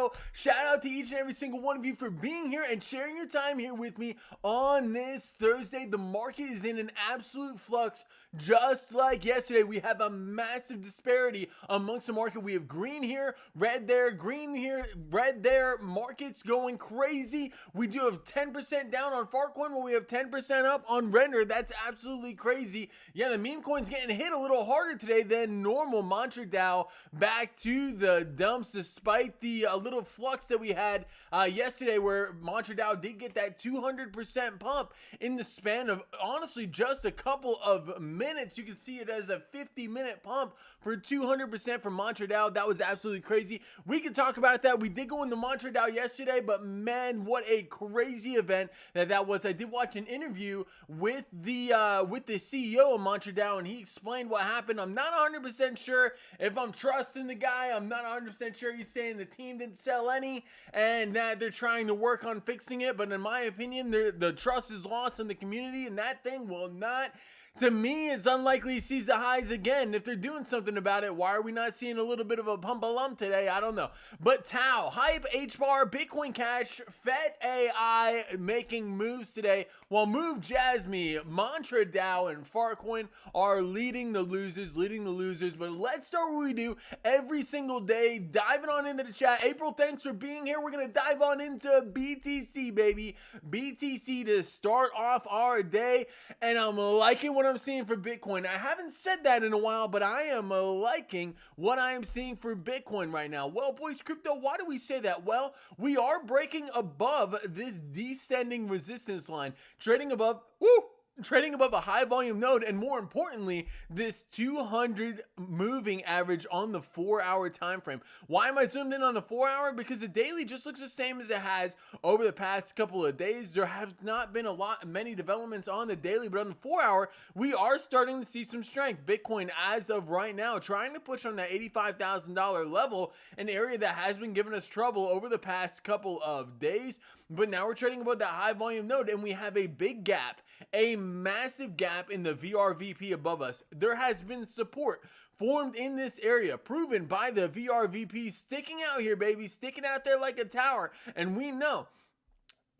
Crypto. Shout out to each and every single one of you for being here and sharing your time here with me on this Thursday. The market is in an absolute flux, just like yesterday. We have a massive disparity amongst the market. We have green here, red there, green here, red there. Markets going crazy. We do have 10% down on Altcoin, while we have 10% up on Render. That's absolutely crazy. Yeah, the meme coin's getting hit a little harder today than normal. Mantra DAO back to the dumps despite the little flux that we had yesterday, where Mantra DAO did get that 200% pump in the span of honestly just a couple of minutes. You can see it as a 50-minute pump for 200% from Mantra DAO. That was absolutely crazy. We could talk about that. We did go in the Mantra DAO yesterday, but man, what a crazy event that was. I did watch an interview with the CEO of Mantra DAO, and he explained what happened. I'm not 100% sure if I'm trusting the guy. I'm not 100% sure. He's saying the team didn't sell any and that they're trying to work on fixing it, but in my opinion, the trust is lost in the community, and that thing will not. To me, it's unlikely he sees the highs again. If they're doing something about it, why are we not seeing a little bit of a pump-a-lump today? I don't know. But Tau, Hype, HBAR, Bitcoin Cash, Fed AI making moves today, while Move, Jasmy, Mantra DAO, and Farcoin are leading the losers. But let's start what we do every single day, diving on into the chat. April, thanks for being here. We're going to dive on into BTC, baby. BTC to start off our day, and I'm liking what I'm seeing for Bitcoin. I haven't said that in a while, but I am liking what I am seeing for Bitcoin right now. Well, boys, crypto, why do we say that? Well, we are breaking above this descending resistance line, trading above a high volume node, and more importantly, this 200 moving average on the 4-hour time frame. Why am I zoomed in on the 4-hour? Because the daily just looks the same as it has over the past couple of days. There have not been many developments on the daily, but on the 4-hour, we are starting to see some strength. Bitcoin, as of right now, trying to push on that $85,000 level, an area that has been giving us trouble over the past couple of days. But now we're trading about that high volume node, and we have a big gap, a massive gap in the VRVP above us. There has been support formed in this area, proven by the VRVP sticking out here, baby, sticking out there like a tower. And we know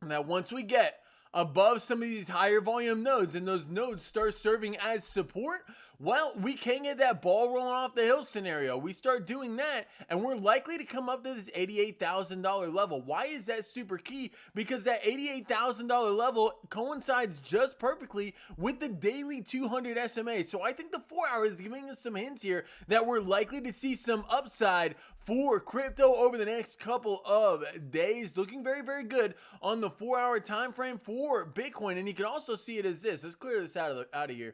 that once we get above some of these higher volume nodes and those nodes start serving as support, well, we can get that ball rolling off the hill scenario. We start doing that, and we're likely to come up to this $88,000 level. Why is that super key? Because that $88,000 level coincides just perfectly with the daily 200 SMA. So I think the 4-hour is giving us some hints here that we're likely to see some upside for crypto over the next couple of days. Looking very, very good on the 4-hour time frame for Bitcoin. And you can also see it as this. Let's clear this out of here.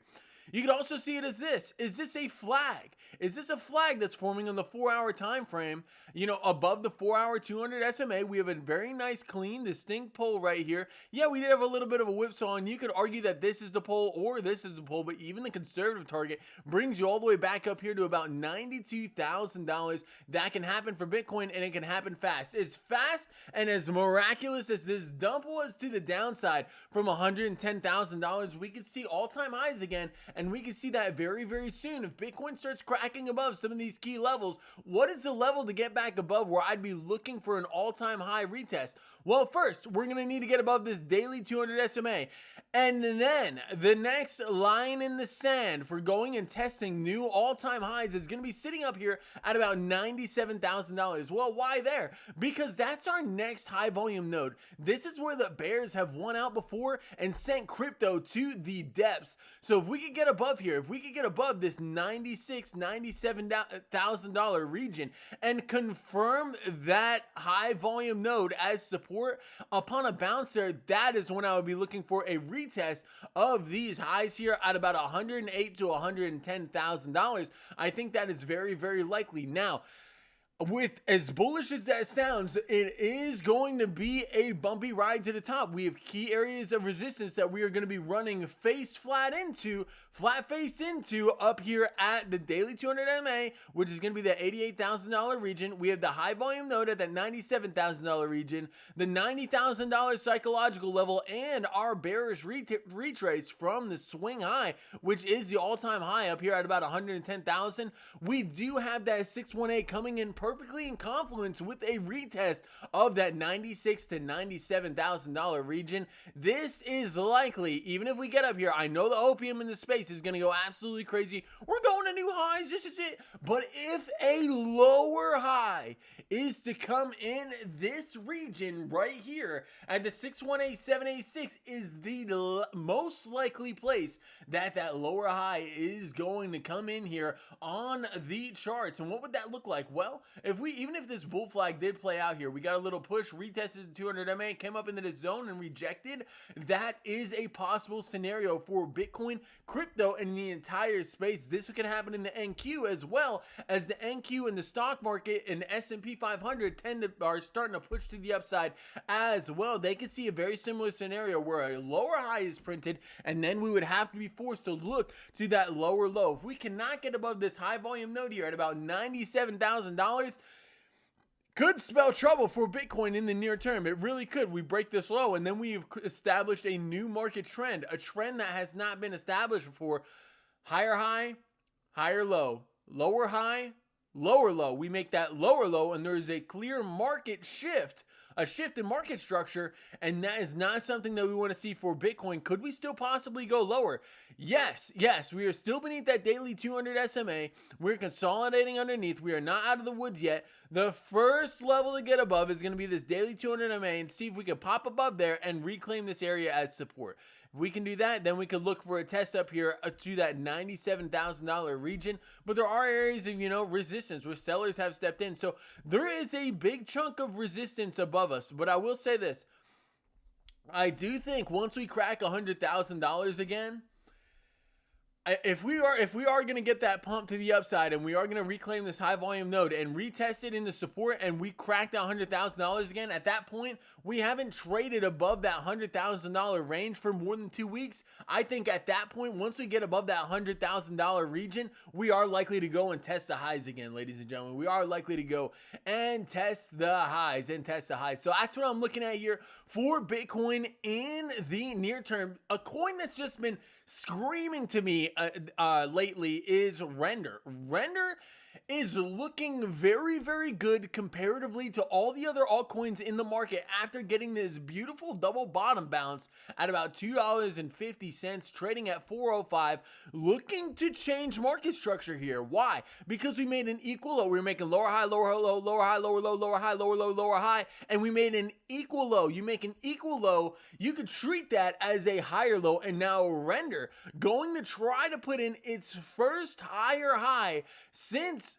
You can also see it as this. Is this a flag? Is this a flag that's forming on the 4-hour time frame? You know, above the 4-hour 200 SMA, we have a very nice, clean, distinct pole right here. Yeah, we did have a little bit of a whipsaw, and you could argue that this is the pole or this is the pole, but even the conservative target brings you all the way back up here to about $92,000. That can happen for Bitcoin, and it can happen fast. As fast and as miraculous as this dump was to the downside from $110,000, we could see all-time highs again. And we can see that very, very soon. If Bitcoin starts cracking above some of these key levels, what is the level to get back above where I'd be looking for an all-time high retest? Well, first, we're going to need to get above this daily 200 SMA. And then the next line in the sand for going and testing new all-time highs is going to be sitting up here at about $97,000. Well, why there? Because that's our next high volume node. This is where the bears have won out before and sent crypto to the depths. So if we could get above here, if we could get above this $97,000 region and confirm that high volume node as support upon a bounce there, that is when I would be looking for a retest of these highs here at about $108,000 to $110,000. I think that is very, very likely. Now, with as bullish as that sounds, it is going to be a bumpy ride to the top. We have key areas of resistance that we are going to be running flat faced into up here at the daily 200 MA, which is going to be the $88,000 region. We have the high volume node at that $97,000 region, the $90,000 psychological level, and our bearish retrace from the swing high, which is the all-time high up here at about 110,000. We do have that 618 coming in perfect perfectly in confluence with a retest of that $96,000 to $97,000 region. This is likely, even if we get up here, I know the opium in the space is going to go absolutely crazy. We're going to new highs, this is it. But if a lower high is to come in this region right here at the 618786 is the most likely place that lower high is going to come in here on the charts. And what would that look like? Well, even if this bull flag did play out here, we got a little push, retested the 200 MA, came up into the zone and rejected. That is a possible scenario for Bitcoin, crypto, and the entire space. This could happen in the NQ as well, as the NQ and the stock market and the S&P 500 are starting to push to the upside as well. They could see a very similar scenario where a lower high is printed, and then we would have to be forced to look to that lower low. If we cannot get above this high volume node here at about $97,000, could spell trouble for Bitcoin in the near term. It really could. We break this low, and then we've established a new market trend, a trend that has not been established before. Higher high, higher low, lower high, lower low. We make that lower low, and there's a clear market shift, a shift in market structure, and that is not something that we want to see for Bitcoin. Could we still possibly go lower? Yes, we are still beneath that daily 200 SMA. We're consolidating underneath. We are not out of the woods yet. The first level to get above is going to be this daily 200 MA and see if we can pop above there and reclaim this area as support. If we can do that, then we could look for a test up here to that $97,000 region. But there are areas of, resistance where sellers have stepped in. So there is a big chunk of resistance above us. But I will say this. I do think once we crack $100,000 again, if we are going to get that pump to the upside and we are going to reclaim this high volume node and retest it in the support and we crack that $100,000 again, at that point, we haven't traded above that $100,000 range for more than 2 weeks. I think at that point, once we get above that $100,000 region, we are likely to go and test the highs again, ladies and gentlemen. We are likely to go and test the highs So that's what I'm looking at here for Bitcoin in the near term. A coin that's just been screaming to me lately is Render. Render is looking very, very good comparatively to all the other altcoins in the market after getting this beautiful double bottom bounce at about $2.50, trading at 405, looking to change market structure here. Why? Because we made an equal low. We were making lower high, lower low, lower high, lower low, lower high, lower low, lower high, and we made an equal low. You make an equal low, you could treat that as a higher low, and now Render going to try to put in its first higher high since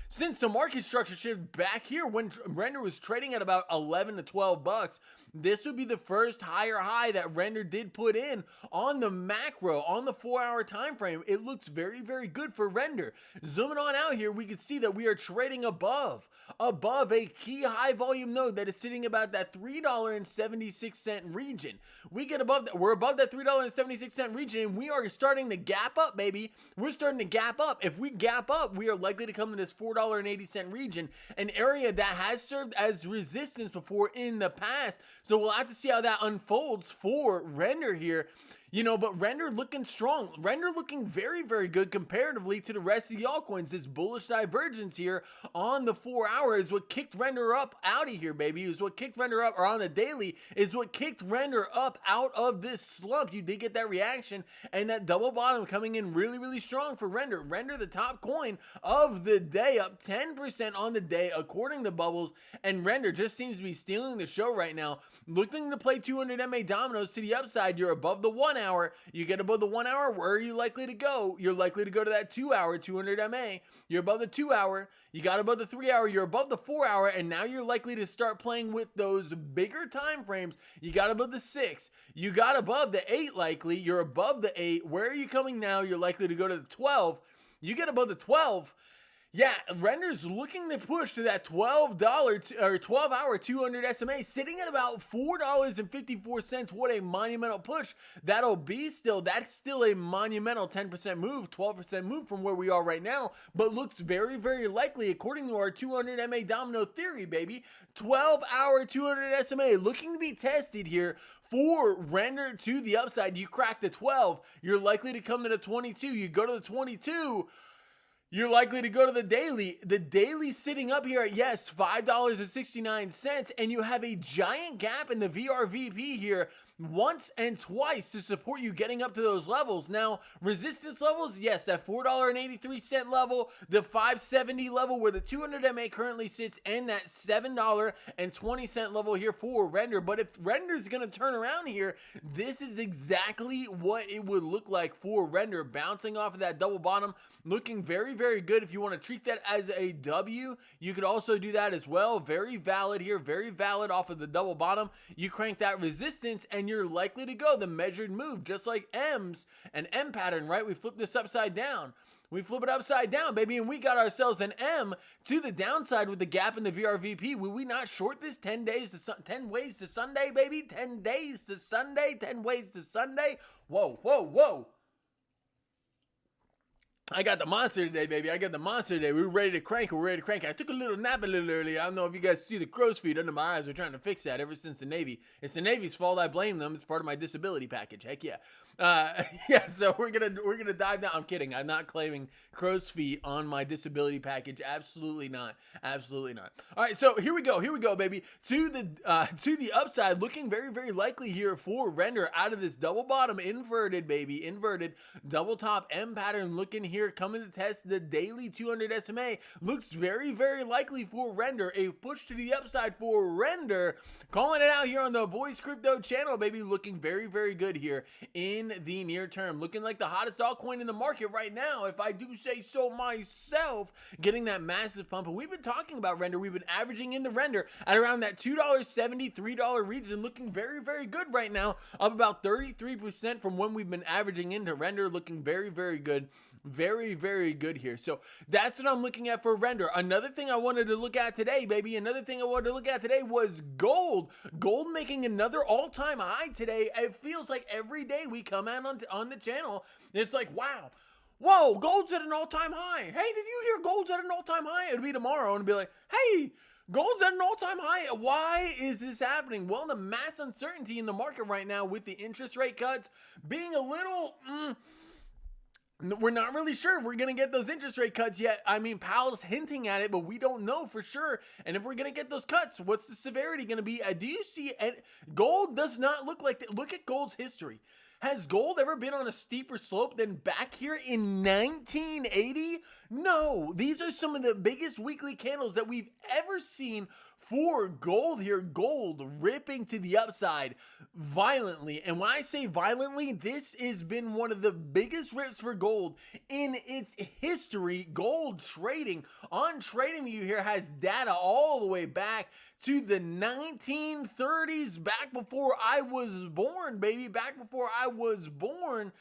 since the market structure shift back here when Render was trading at about 11 to 12 bucks. This would be the first higher high that Render did put in on the macro, on the 4-hour time frame. It looks very, very good for Render. Zooming on out here, we can see that we are trading above a key high volume node that is sitting about that $3.76 region. We get above that, we're above that $3.76 region, and we are starting to gap up, baby. We're starting to gap up. If we gap up, we are likely to come to this $4.80 region, an area that has served as resistance before in the past. So we'll have to see how that unfolds for Render here. But Render looking strong. Render looking very, very good comparatively to the rest of the altcoins. This bullish divergence here on the 4-hour is what kicked Render up out of here, baby. Is what kicked Render up, or on the daily, is what kicked Render up out of this slump. You did get that reaction and that double bottom coming in really, really strong for Render. Render, the top coin of the day, up 10% on the day according to Bubbles. And Render just seems to be stealing the show right now. Looking to play 200 MA dominoes to the upside. You're above the 1 hour. You get above the 1 hour. Where are you likely to go? You're likely to go to that 2-hour 200 MA. You're above the 2-hour. You got above the 3-hour. You're above the 4-hour, and now you're likely to start playing with those bigger time frames. You got above the 6. You got above the 8 likely. You're above the 8. Where are you coming now? You're likely to go to the 12. You get above the 12. Yeah, Render's looking to push to that $12 or 12-hour 200 SMA, sitting at about $4.54. What a monumental push that'll be still. That's still a monumental 10% move, 12% move from where we are right now, but looks very, very likely according to our 200 MA domino theory, baby. 12-hour 200 SMA looking to be tested here for Render to the upside. You crack the 12, you're likely to come to the 22. You go to the 22. You're likely to go to the daily. The daily sitting up here at, yes, $5.69, and you have a giant gap in the VRVP here once and twice to support you getting up to those levels. Now, resistance levels, yes, that $4.83 level, the 570 level where the 200 MA currently sits, and that $7.20 level here for render. But if render is going to turn around here, this is exactly what it would look like for render, bouncing off of that double bottom, looking very, very good. If you want to treat that as a W, you could also do that as well. Very valid here, very valid off of the double bottom. You crank that resistance and you're likely to go the measured move, just like M's and M pattern, right? We flip this upside down. We flip it upside down, baby, and we got ourselves an M to the downside with the gap in the VRVP. Will we not short this 10 days to 10 ways to Sunday, baby? 10 days to Sunday, 10 ways to Sunday. Whoa, whoa, whoa. I got the monster today, baby. I got the monster today. We're ready to crank. We're ready to crank. I took a little nap a little early. I don't know if you guys see the crow's feet under my eyes. We're trying to fix that ever since the Navy. It's the Navy's fault. I blame them. It's part of my disability package. Heck yeah. Yeah, so we're gonna dive down. I'm kidding. I'm not claiming crow's feet on my disability package. Absolutely not. Absolutely not. All right, so here we go. Here we go, baby. To the upside, looking very, very likely here for render out of this double bottom inverted, baby. Inverted double top M pattern looking here, coming to test the daily 200 SMA. Looks very, very likely for render. A push to the upside for render. Calling it out here on the Boys Crypto channel, baby. Looking very, very good here in the near term. Looking like the hottest altcoin in the market right now, if I do say so myself. Getting that massive pump. And we've been talking about render. We've been averaging into render at around that $2.70, $3 region. Looking very, very good right now. Up about 33% from when we've been averaging into render. Looking very, very good. Very, very good here. So that's what I'm looking at for render. Another thing I wanted to look at today, baby, another thing I wanted to look at today was gold. Gold making another all-time high today. It feels like every day we come out on the channel, it's like, wow, whoa, gold's at an all-time high. Hey, did you hear gold's at an all-time high? It'll be tomorrow and be like, hey, gold's at an all-time high. Why is this happening? Well, the mass uncertainty in the market right now with the interest rate cuts being a little... we're not really sure if we're going to get those interest rate cuts yet. I mean, Powell's hinting at it, but we don't know for sure. And if we're going to get those cuts, what's the severity going to be? Do you see it? Gold does not look like that. Look at gold's history. Has gold ever been on a steeper slope than back here in 1980? No. These are some of the biggest weekly candles that we've ever seen for gold here. Gold ripping to the upside violently. And when I say violently, this has been one of the biggest rips for gold in its history. Gold trading on TradingView here has data all the way back to the 1930s, back before I was born, baby. Back before I was born.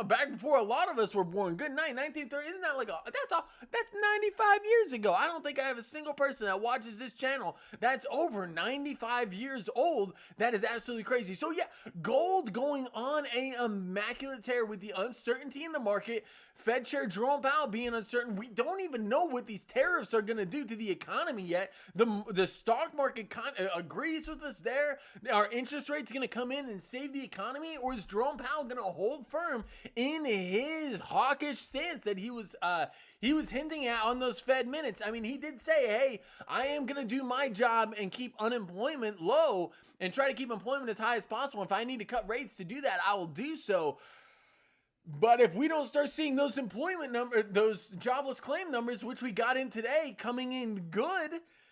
Back before a lot of us were born. Good night, 1930. Isn't that like that's 95 years ago. I don't think I have a single person that watches this channel that's over 95 years old. That is absolutely crazy. So yeah, gold going on a immaculate tear with the uncertainty in the market. Fed Chair Jerome Powell being uncertain. We don't even know what these tariffs are going to do to the economy yet. The stock market agrees with us there. Are interest rates going to come in and save the economy, or is Jerome Powell going to hold firm in his hawkish stance that he was hinting at on those Fed minutes? I mean, he did say, hey, I am going to do my job and keep unemployment low and try to keep employment as high as possible. If I need to cut rates to do that, I will do so. But if we don't start seeing those employment numbers, those jobless claim numbers, which we got in today, coming in good,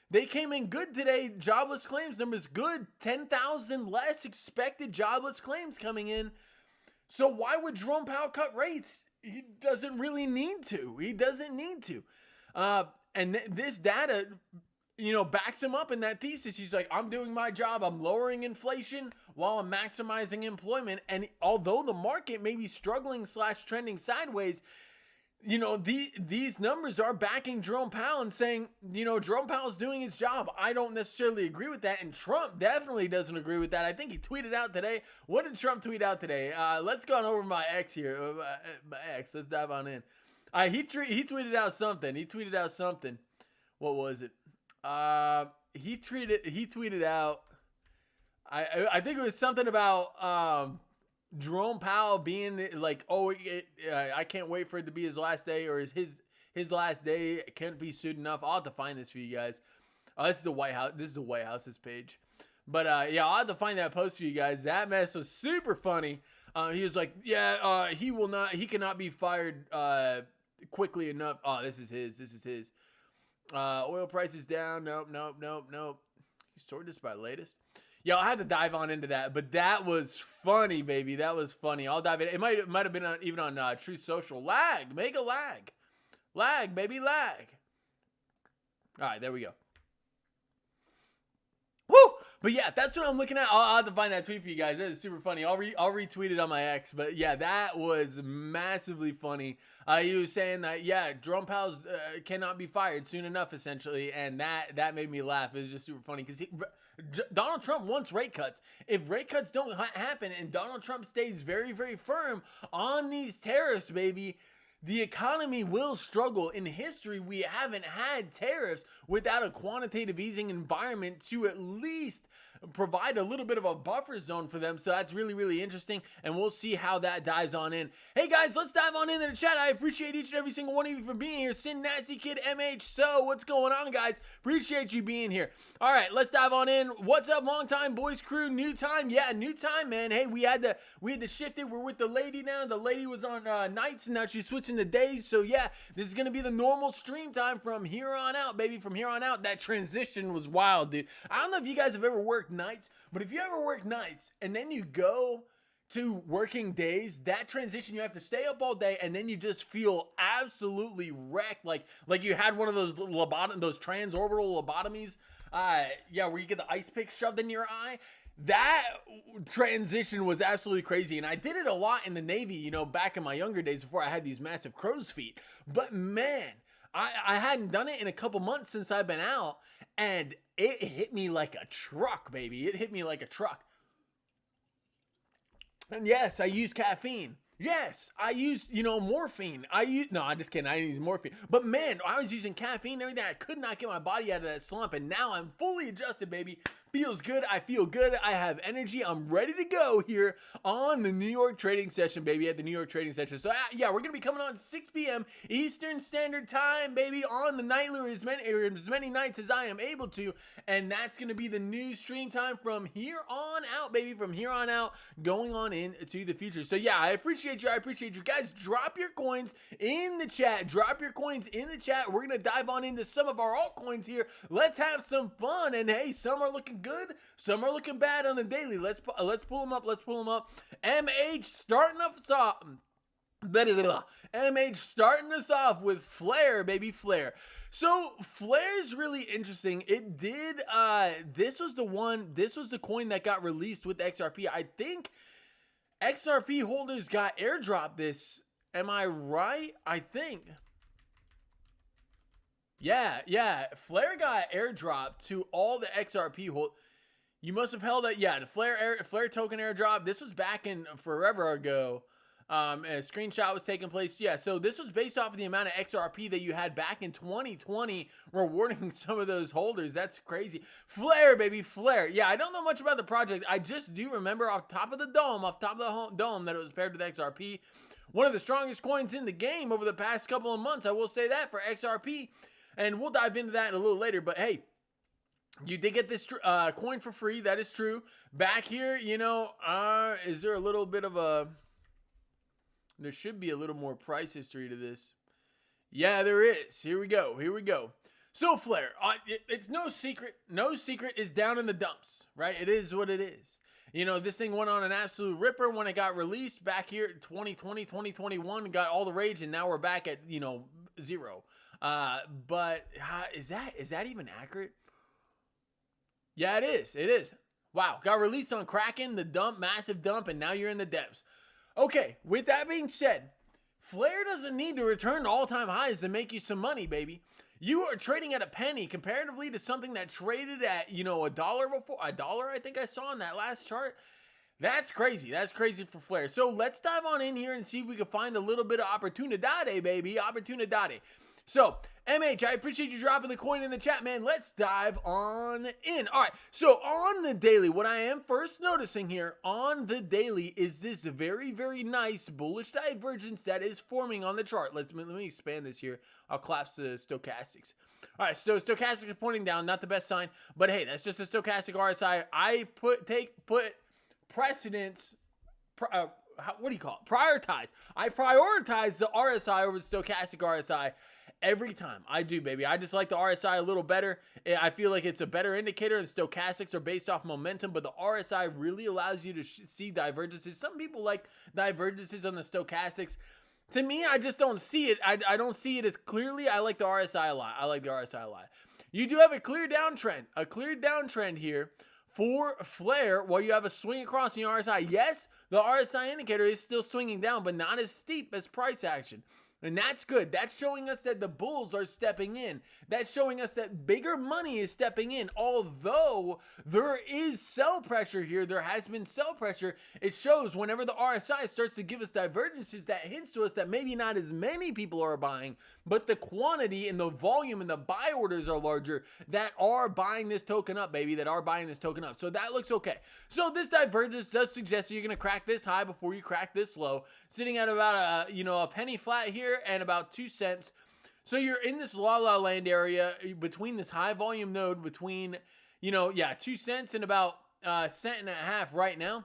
they came in good today. Jobless claims numbers good. 10,000 less expected jobless claims coming in. So why would Jerome Powell cut rates? He doesn't really need to. He doesn't need to. And this data, backs him up in that thesis. He's like, I'm doing my job. I'm lowering inflation while I'm maximizing employment. And although the market may be struggling / trending sideways, these numbers are backing Jerome Powell and saying, Jerome Powell's doing his job. I don't necessarily agree with that. And Trump definitely doesn't agree with that. I think he tweeted out today. What did Trump tweet out today? Let's go on over my X here. My X. Let's dive on in. He tweeted out something. What was it? He tweeted out, I think it was something about Jerome Powell being like, I can't wait for it to be his last day, or his his last day can't be soon enough. I'll have to find this for you guys. This is the White House. This is the White House's page. But yeah, I'll have to find that post for you guys. That mess was super funny. He was like, yeah, he cannot be fired quickly enough. Oh, this is his. Oil prices down. Nope. You sorted this by latest. Yeah, I had to dive on into that, but that was funny, baby. That was funny. I'll dive in. It might have been even on Truth Social. Make a lag, baby, lag. All right, there we go. Woo! But yeah, that's what I'm looking at. I'll have to find that tweet for you guys. That is super funny. I'll retweet it on my X. But yeah, that was massively funny. He was saying that, yeah, Jerome Powell cannot be fired soon enough, essentially. And that made me laugh. It was just super funny because Donald Trump wants rate cuts. If rate cuts don't happen and Donald Trump stays very, very firm on these tariffs, baby, the economy will struggle. In history, we haven't had tariffs without a quantitative easing environment to at least provide a little bit of a buffer zone for them. So that's really, really interesting, and we'll see how that dives on in. Hey guys, let's dive on into the chat. I appreciate each and every single one of you for being here. Sin Nasty Kid MH, so what's going on, guys? Appreciate you being here. All right, let's dive on in. What's up, long time boys crew? New time? Yeah, new time, man. Hey, we had to shift it. We're with the lady now. The lady was on nights, and now she's switching to days. So yeah, this is gonna be the normal stream time from here on out, baby. From here on out, that transition was wild, dude. I don't know if you guys have ever worked nights, but if you ever work nights and then you go to working days, that transition, you have to stay up all day and then you just feel absolutely wrecked, like you had one of those those transorbital lobotomies, yeah, where you get the ice pick shoved in your eye. That transition was absolutely crazy, and I did it a lot in the Navy, you know, back in my younger days before I had these massive crow's feet. But man, I hadn't done it in a couple months since I've been out, and it hit me like a truck, baby. It hit me like a truck. And yes, I use caffeine. Yes, I use, morphine. No, I'm just kidding. I didn't use morphine. But man, I was using caffeine and everything. I could not get my body out of that slump, and now I'm fully adjusted, baby. Feels good. I feel good. I have energy. I'm ready to go here on the New York trading session, baby, at the New York trading session. So yeah, we're going to be coming on 6 p.m. Eastern Standard Time, baby, on the nightly or as many nights as I am able to. And that's going to be the new stream time from here on out, baby, from here on out, going on into the future. So yeah, I appreciate you. I appreciate you guys. Drop your coins in the chat. Drop your coins in the chat. We're going to dive on into some of our altcoins here. Let's have some fun. And hey, some are looking good, some are looking bad on the daily. Let's pull them up. Let's pull them up. MH starting us off. MH starting us off with Flare, baby, Flare. So Flare's really interesting. It did. This was the coin that got released with XRP. I think XRP holders got airdropped this. Am I right? I think. Yeah. Flare got airdropped to all the XRP hold. You must have held it. Yeah, the Flare token airdrop. This was back in forever ago. And a screenshot was taking place. Yeah, so this was based off of the amount of XRP that you had back in 2020, rewarding some of those holders. That's crazy. Flare, baby, Flare. Yeah, I don't know much about the project. I just do remember off top of the dome, that it was paired with XRP. One of the strongest coins in the game over the past couple of months. I will say that for XRP. And we'll dive into that a little later. But hey, you did get this coin for free. That is true. Back here, is there a little bit of a... There should be a little more price history to this. Yeah, there is. Here we go. So Flare, it's no secret. No secret is down in the dumps, right? It is what it is. This thing went on an absolute ripper when it got released back here 2020, 2021, got all the rage, and now we're back at, zero. But is that even accurate? Yeah, it is. Wow, got released on Kraken, the dump, massive dump, and now you're in the depths. Okay, with that being said, Flare doesn't need to return to all-time highs to make you some money, baby. You are trading at a penny comparatively to something that traded at, $1 before. $1, I think I saw in that last chart. That's crazy. That's crazy for Flare. So let's dive on in here and see if we can find a little bit of opportunidade, baby. Opportunidade. So, MH, I appreciate you dropping the coin in the chat, man. Let's dive on in. All right, so on the daily, what I am first noticing here on the daily is this very, very nice bullish divergence that is forming on the chart. Let me expand this here. I'll collapse the stochastics. All right, so stochastics are pointing down, not the best sign, but hey, that's just a stochastic RSI. I put precedence. What do you call it? Prioritize. I prioritize the RSI over the stochastic RSI every time. I do, baby. I just like the RSI a little better. I feel like it's a better indicator, and stochastics are based off momentum, but the RSI really allows you to see divergences. Some people like divergences on the stochastics. To me, I just don't see it. I don't see it as clearly. I like the RSI a lot. I like the RSI a lot. You do have a clear downtrend here for flare while you have a swing across the RSI. Yes, the RSI indicator is still swinging down, but not as steep as price action. And that's good. That's showing us that the bulls are stepping in. That's showing us that bigger money is stepping in. Although there is sell pressure here, there has been sell pressure. It shows whenever the RSI starts to give us divergences, that hints to us that maybe not as many people are buying, but the quantity and the volume and the buy orders are larger that are buying this token up, baby, that are buying this token up. So that looks okay. So this divergence does suggest that you're going to crack this high before you crack this low, sitting at about a penny flat here and about 2 cents. So you're in this la la land area between this high volume node between 2 cents and about cent and a half right now.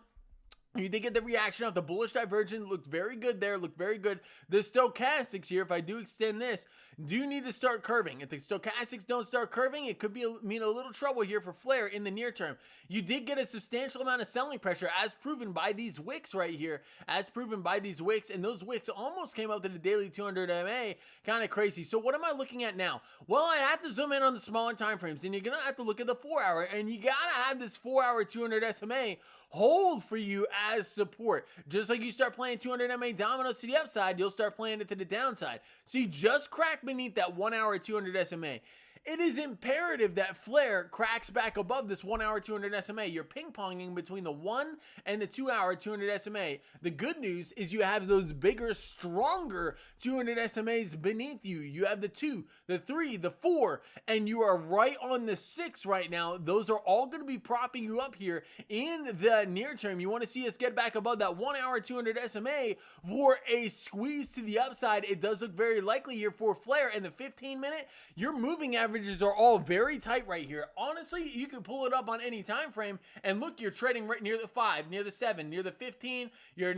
You did get the reaction of the bullish divergence. Looked very good there. Looked very good. The stochastics here, if I do extend this, do need to start curving. If the stochastics don't start curving, it could mean a little trouble here for flare in the near term. You did get a substantial amount of selling pressure as proven by these wicks right here. As proven by these wicks. And those wicks almost came up to the daily 200 MA. Kind of crazy. So what am I looking at now? Well, I have to zoom in on the smaller time frames. And you're going to have to look at the 4 hour. And you got to have this 4 hour 200 SMA hold for you as support. Just like you start playing 200 MA dominoes to the upside, you'll start playing it to the downside. So you just crack beneath that 1 hour 200 SMA. It is imperative that flare cracks back above this 1 hour 200 SMA. You're ping-ponging between the 1 and the 2 hour 200 SMA. The good news is you have those bigger, stronger 200 SMAs beneath you. You have the 2, the 3, the 4, and you are right on the 6 right now. Those are all going to be propping you up here in the near term. You want to see us get back above that 1 hour 200 SMA for a squeeze to the upside. It does look very likely here for flare. In the 15-minute, your moving averages are all very tight right here. Honestly, you can pull it up on any time frame and look, you're trading right near the 5, near the 7, near the 15. You're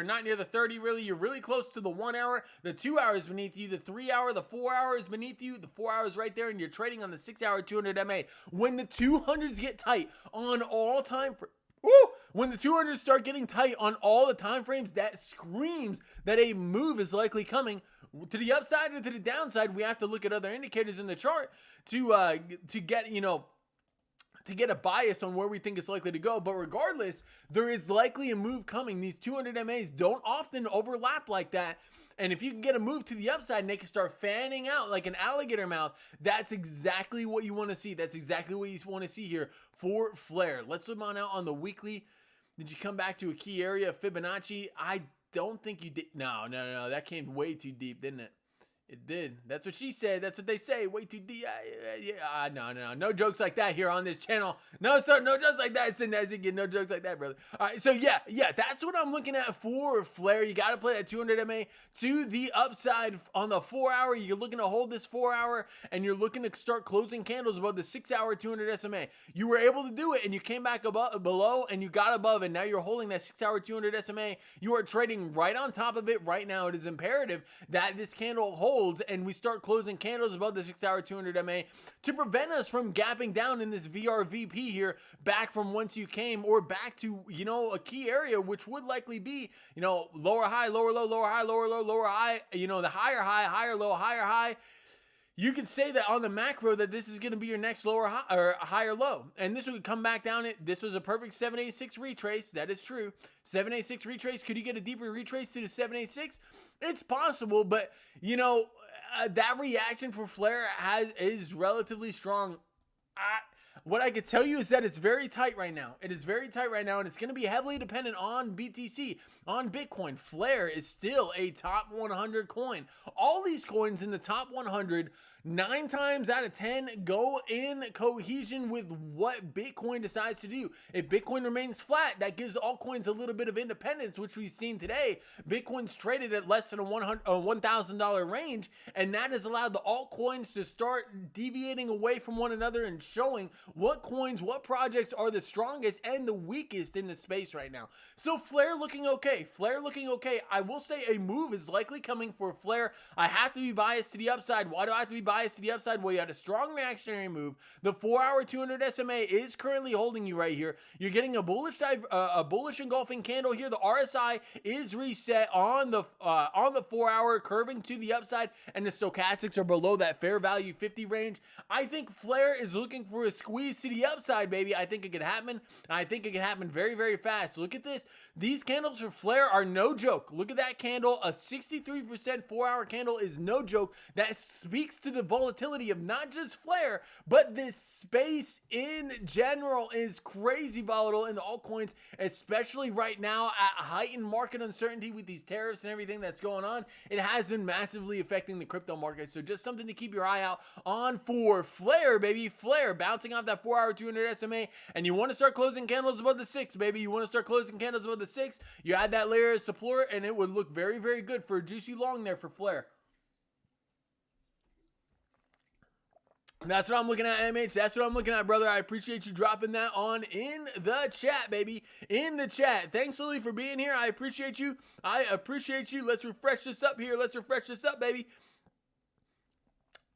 not near the 30 really. You're really close to the 1 hour. The 2 hours beneath you, the 3 hour, the 4 hours beneath you, the 4 hours right there, and you're trading on the 6 hour 200 MA. When the 200s get tight on all time frames, when the 200s start getting tight on all the time frames, that screams that a move is likely coming to the upside and to the downside. We have to look at other indicators in the chart to get to get a bias on where we think it's likely to go. But regardless, there is likely a move coming. These 200 MAs don't often overlap like that. And if you can get a move to the upside and they can start fanning out like an alligator mouth, that's exactly what you want to see. That's exactly what you want to see here for flare. Let's zoom on out on the weekly. Did you come back to a key area of Fibonacci? I don't think you did. No. That came way too deep, didn't it? It did. That's what she said. That's what they say. Way too deep. No jokes like that here on this channel. No, sir. No jokes like that. No jokes like that, brother. All right. So yeah. That's what I'm looking at for flare. You got to play that 200 MA to the upside on the 4 hour. You're looking to hold this 4 hour, and you're looking to start closing candles above the 6 hour 200 SMA. You were able to do it, and you came back below, and you got above, and now you're holding that 6 hour 200 SMA. You are trading right on top of it right now. It is imperative that this candle holds and we start closing candles above the 6 hour 200 MA to prevent us from gapping down in this VRVP here back from whence you came, or back to, a key area, which would likely be, lower high, lower low, lower high, lower low, lower high, the higher high, higher low, higher high. You could say that on the macro that this is going to be your next lower high or higher low. And this would come back down. This was a perfect 786 retrace. That is true. 786 retrace. Could you get a deeper retrace to the 786? It's possible, but that reaction for flare is relatively strong. what I could tell you is that it's very tight right now. It is very tight right now, and it's going to be heavily dependent on BTC, on Bitcoin. Flare is still a top 100 coin. All these coins in the top 100, 9 times out of 10 go in cohesion with what Bitcoin decides to do. If Bitcoin remains flat, that gives altcoins a little bit of independence, which we've seen today. Bitcoin's traded at less than a $1,000 range, and that has allowed the altcoins to start deviating away from one another and showing what coins, what projects are the strongest and the weakest in the space right now. So Flare looking okay. Flare looking okay. I will say a move is likely coming for Flare. I have to be biased to the upside. Why do I have to be biased to the upside? Well, you had a strong reactionary move. The 4-hour 200 SMA is currently holding you right here. You're getting a bullish engulfing candle here. The RSI is reset on the 4-hour, curving to the upside, and the stochastics are below that fair value 50 range. I think Flare is looking for a squeeze to the upside, baby. I think it could happen. I think it can happen very, very fast. Look at this. These candles for Flare are no joke. Look at that candle. A 63% 4-hour candle is no joke. That speaks to the volatility of not just Flare, but this space in general is crazy volatile in the altcoins, especially right now at heightened market uncertainty with these tariffs and everything that's going on. It has been massively affecting the crypto market. So just something to keep your eye out on for Flare, baby. Flare bouncing off that 4-hour 200 SMA, and you want to start closing candles above the 6, baby. You want to start closing candles above the 6. You add that layer of support, and it would look very, very good for a juicy long there for Flare. That's what I'm looking at, MH. That's what I'm looking at, brother. I appreciate you dropping that on in the chat, baby. In the chat. Thanks, Lily, for being here. I appreciate you. I appreciate you. Let's refresh this up here. Let's refresh this up, baby.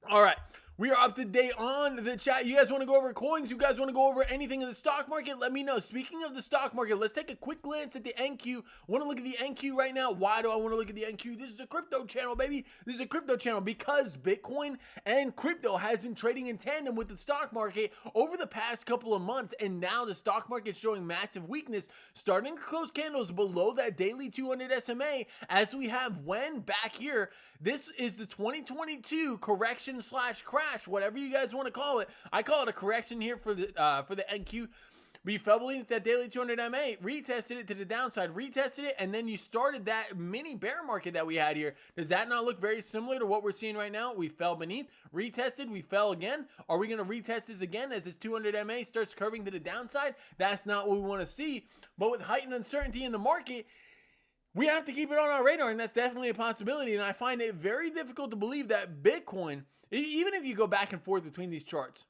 All right. We are up to date on the chat. You guys want to go over coins? You guys want to go over anything in the stock market? Let me know. Speaking of the stock market, let's take a quick glance at the NQ. Want to look at the NQ right now? Why do I want to look at the NQ? This is a crypto channel, baby. This is a crypto channel because Bitcoin and crypto has been trading in tandem with the stock market over the past couple of months, and now the stock market showing massive weakness, starting to close candles below that daily 200 SMA as we have when back here. This is the 2022 correction slash crash, whatever you guys want to call it. I call it a correction here for the NQ. We fell beneath that daily 200 MA, retested it to the downside, retested it, and then you started that mini bear market that we had here. Does that not look very similar to what we're seeing right now? We fell beneath, retested, we fell again. Are we going to retest this again as this 200 MA starts curving to the downside? That's not what we want to see. But with heightened uncertainty in the market, we have to keep it on our radar, and that's definitely a possibility. And I find it very difficult to believe that Bitcoin, even if you go back and forth between these charts,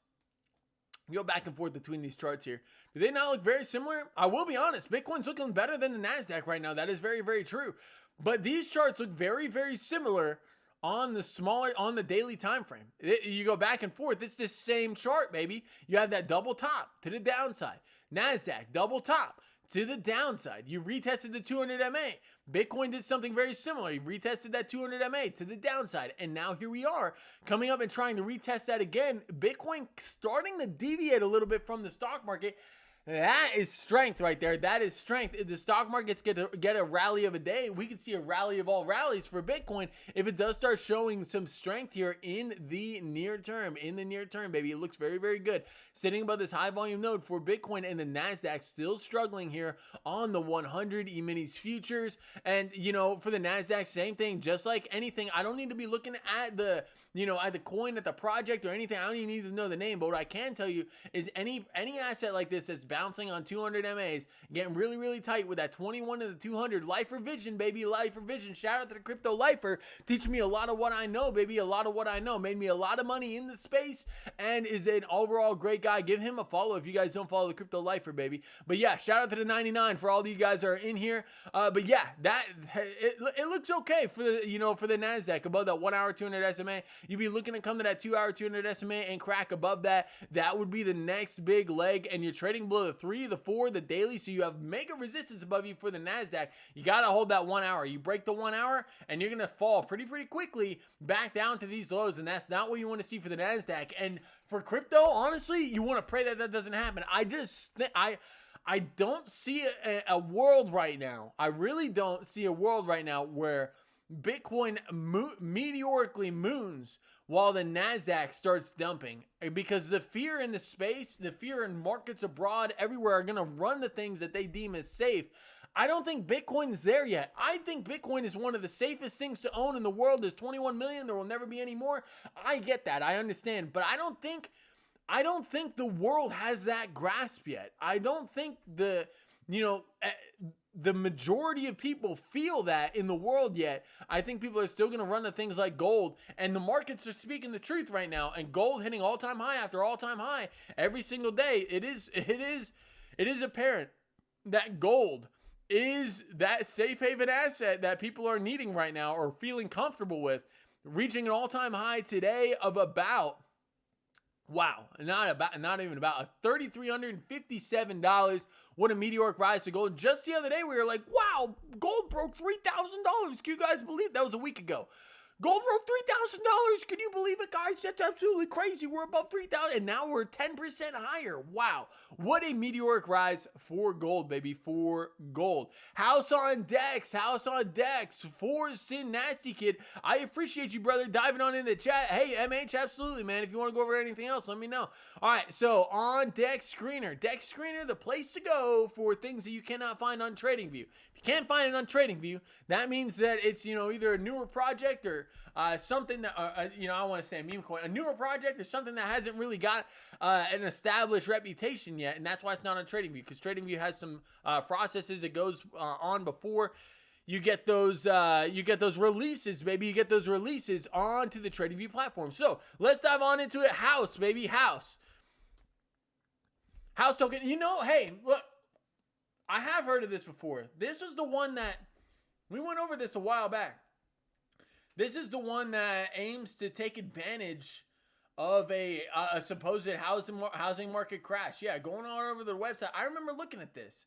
here, do they not look very similar? I will be honest, Bitcoin's looking better than the NASDAQ right now. That is very, very true. But these charts look very, very similar on the daily time frame. You go back and forth, it's the same chart, baby. You have that double top to the downside. NASDAQ, double top to the downside. You retested the 200 MA. Bitcoin did something very similar. You retested that 200 MA to the downside. And now here we are coming up and trying to retest that again. Bitcoin starting to deviate a little bit from the stock market. That is strength right there. That is strength. If the stock markets get a rally of a day, we could see a rally of all rallies for Bitcoin if it does start showing some strength here in the near term. In the near term, baby, it looks very, very good. Sitting above this high volume node for Bitcoin, and the NASDAQ still struggling here on the 100 E-minis futures. And, you know, for the NASDAQ, same thing. Just like anything, I don't need to be looking at the, at the coin, at the project or anything. I don't even need to know the name. But what I can tell you is any asset like this that's bouncing on 200 MAs, getting really, really tight with that 21 to the 200. Lifer Vision, baby. Lifer Vision. Shout out to the Crypto Lifer. Teaching me a lot of what I know, baby. A lot of what I know. Made me a lot of money in the space and is an overall great guy. Give him a follow if you guys don't follow the Crypto Lifer, baby. But yeah, shout out to the 99 for all of you guys that are in here. But yeah, it looks okay for the, for the NASDAQ above that 1 hour 200 SMA. You'd be looking to come to that 2 hour 200 SMA and crack above that. That would be the next big leg, and you're trading below the 3, the 4, the daily, so you have mega resistance above you for the NASDAQ. You got to hold that 1 hour. You break the 1 hour, and you're going to fall pretty quickly back down to these lows, and that's not what you want to see for the NASDAQ. And for crypto, honestly, you want to pray that that doesn't happen. I don't see a world right now. I really don't see a world right now where Bitcoin meteorically moons while the NASDAQ starts dumping, because the fear in the space, the fear in markets abroad, everywhere are going to run the things that they deem as safe. I don't think Bitcoin's there yet. I think Bitcoin is one of the safest things to own in the world. There's 21 million. There will never be any more. I get that. I understand. But I don't think the world has that grasp yet. I don't think the majority of people feel that in the world yet. I think people are still going to run to things like gold, and the markets are speaking the truth right now. And gold hitting all-time high after all-time high every single day. It is apparent that gold is that safe haven asset that people are needing right now or feeling comfortable with, reaching an all-time high today of about, wow, not even about $3,357. What a meteoric rise to gold. Just the other day, we were like, wow, gold broke $3,000. Can you guys believe that was a week ago? Gold broke $3,000. Can you believe it, guys? That's absolutely crazy. We're above 3,000, and now we're 10% higher. Wow. What a meteoric rise for gold, baby, for gold. House on decks for Sin Nasty Kid. I appreciate you, brother, diving on in the chat. Hey, MH, absolutely, man. If you want to go over anything else, let me know. All right, so on Deck Screener, the place to go for things that you cannot find on TradingView. If you can't find it on TradingView, that means that it's, either a newer project or something that, I want to say a meme coin, a newer project or something that hasn't really got an established reputation yet, and that's why it's not on TradingView, because TradingView has some processes it goes on before you get those releases, baby. You get those releases onto the TradingView platform. So let's dive on into it. House, baby, house token. Hey, look, I have heard of this before. This was the one that we went over this a while back. This is the one that aims to take advantage of a supposed housing market crash. Yeah, going all over the website. I remember looking at this.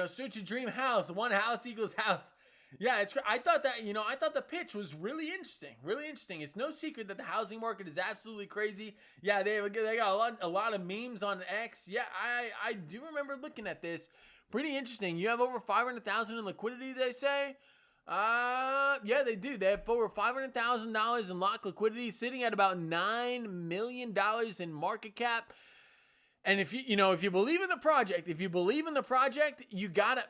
Search a dream house. One house equals house. Yeah, it's. I thought the pitch was really interesting. Really interesting. It's no secret that the housing market is absolutely crazy. Yeah, they got a lot of memes on X. Yeah, I do remember looking at this. Pretty interesting. You have over 500,000 in liquidity, they say. Yeah, they do. They have over $500,000 in locked liquidity, sitting at about $9 million in market cap. And if you believe in the project, you gotta.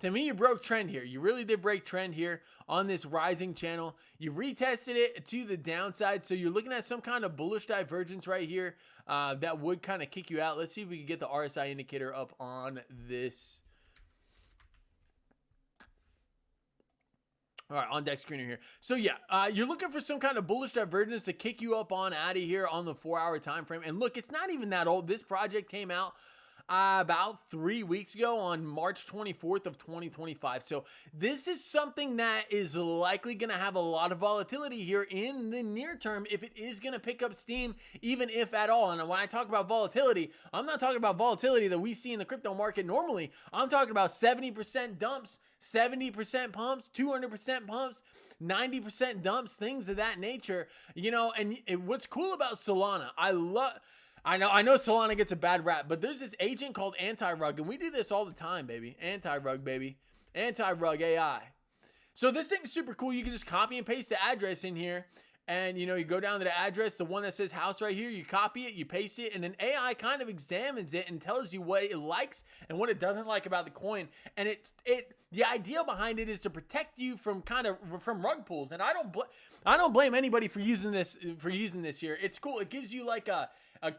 To me, you broke trend here. You really did break trend here on this rising channel. You retested it to the downside, so you're looking at some kind of bullish divergence right here that would kind of kick you out. Let's see if we can get the RSI indicator up on this. All right, on Deck Screener here. So yeah, you're looking for some kind of bullish divergence to kick you up on out of here on the 4-hour time frame. And look, it's not even that old. This project came out about 3 weeks ago on March 24th of 2025. So this is something that is likely going to have a lot of volatility here in the near term if it is going to pick up steam, even if at all. And when I talk about volatility, I'm not talking about volatility that we see in the crypto market normally. I'm talking about 70% dumps, 70% pumps, 200% pumps, 90% dumps, things of that nature. And what's cool about Solana, I know Solana gets a bad rap, but there's this agent called Anti-Rug, and we do this all the time, baby. Anti-Rug, baby. Anti-Rug AI. So this thing's super cool. You can just copy and paste the address in here, and you go down to the address, the one that says house right here, you copy it, you paste it, and then AI kind of examines it and tells you what it likes and what it doesn't like about the coin. And the idea behind it is to protect you from rug pulls. And I don't blame anybody for using this here. It's cool. It gives you like a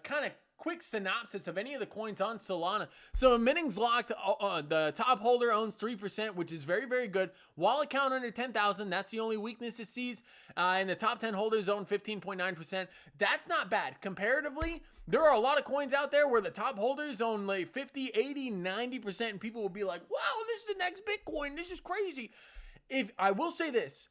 kind of quick synopsis of any of the coins on Solana. So minning's locked. The top holder owns 3%, which is very, very good. Wallet count under 10,000. That's the only weakness it sees. And the top 10 holders own 15.9%. That's not bad. Comparatively, there are a lot of coins out there where the top holders own like 50, 80, 90%. And people will be like, wow, this is the next Bitcoin. This is crazy. If I will say this,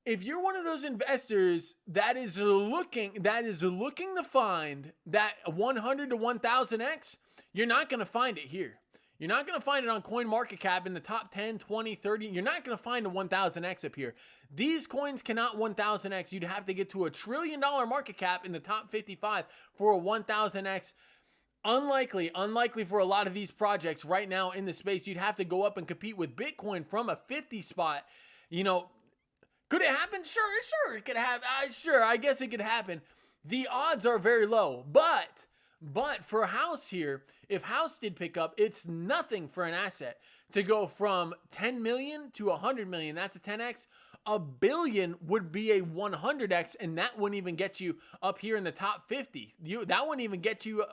if you're one of those investors that is looking to find that 100 to 1000x, you're not going to find it here. You're not going to find it on CoinMarketCap in the top 10, 20, 30. You're not going to find a 1000x up here. These coins cannot 1000x. You'd have to get to $1 trillion market cap in the top 55 for a 1000x. Unlikely for a lot of these projects right now in the space. You'd have to go up and compete with Bitcoin from a 50 spot. Could it happen? Sure, it could happen. Sure, I guess it could happen. The odds are very low, but for House here, if House did pick up, it's nothing for an asset to go from 10 million to 100 million. That's a 10x. A billion would be a 100x, and that wouldn't even get you up here in the top 50. That wouldn't even get you,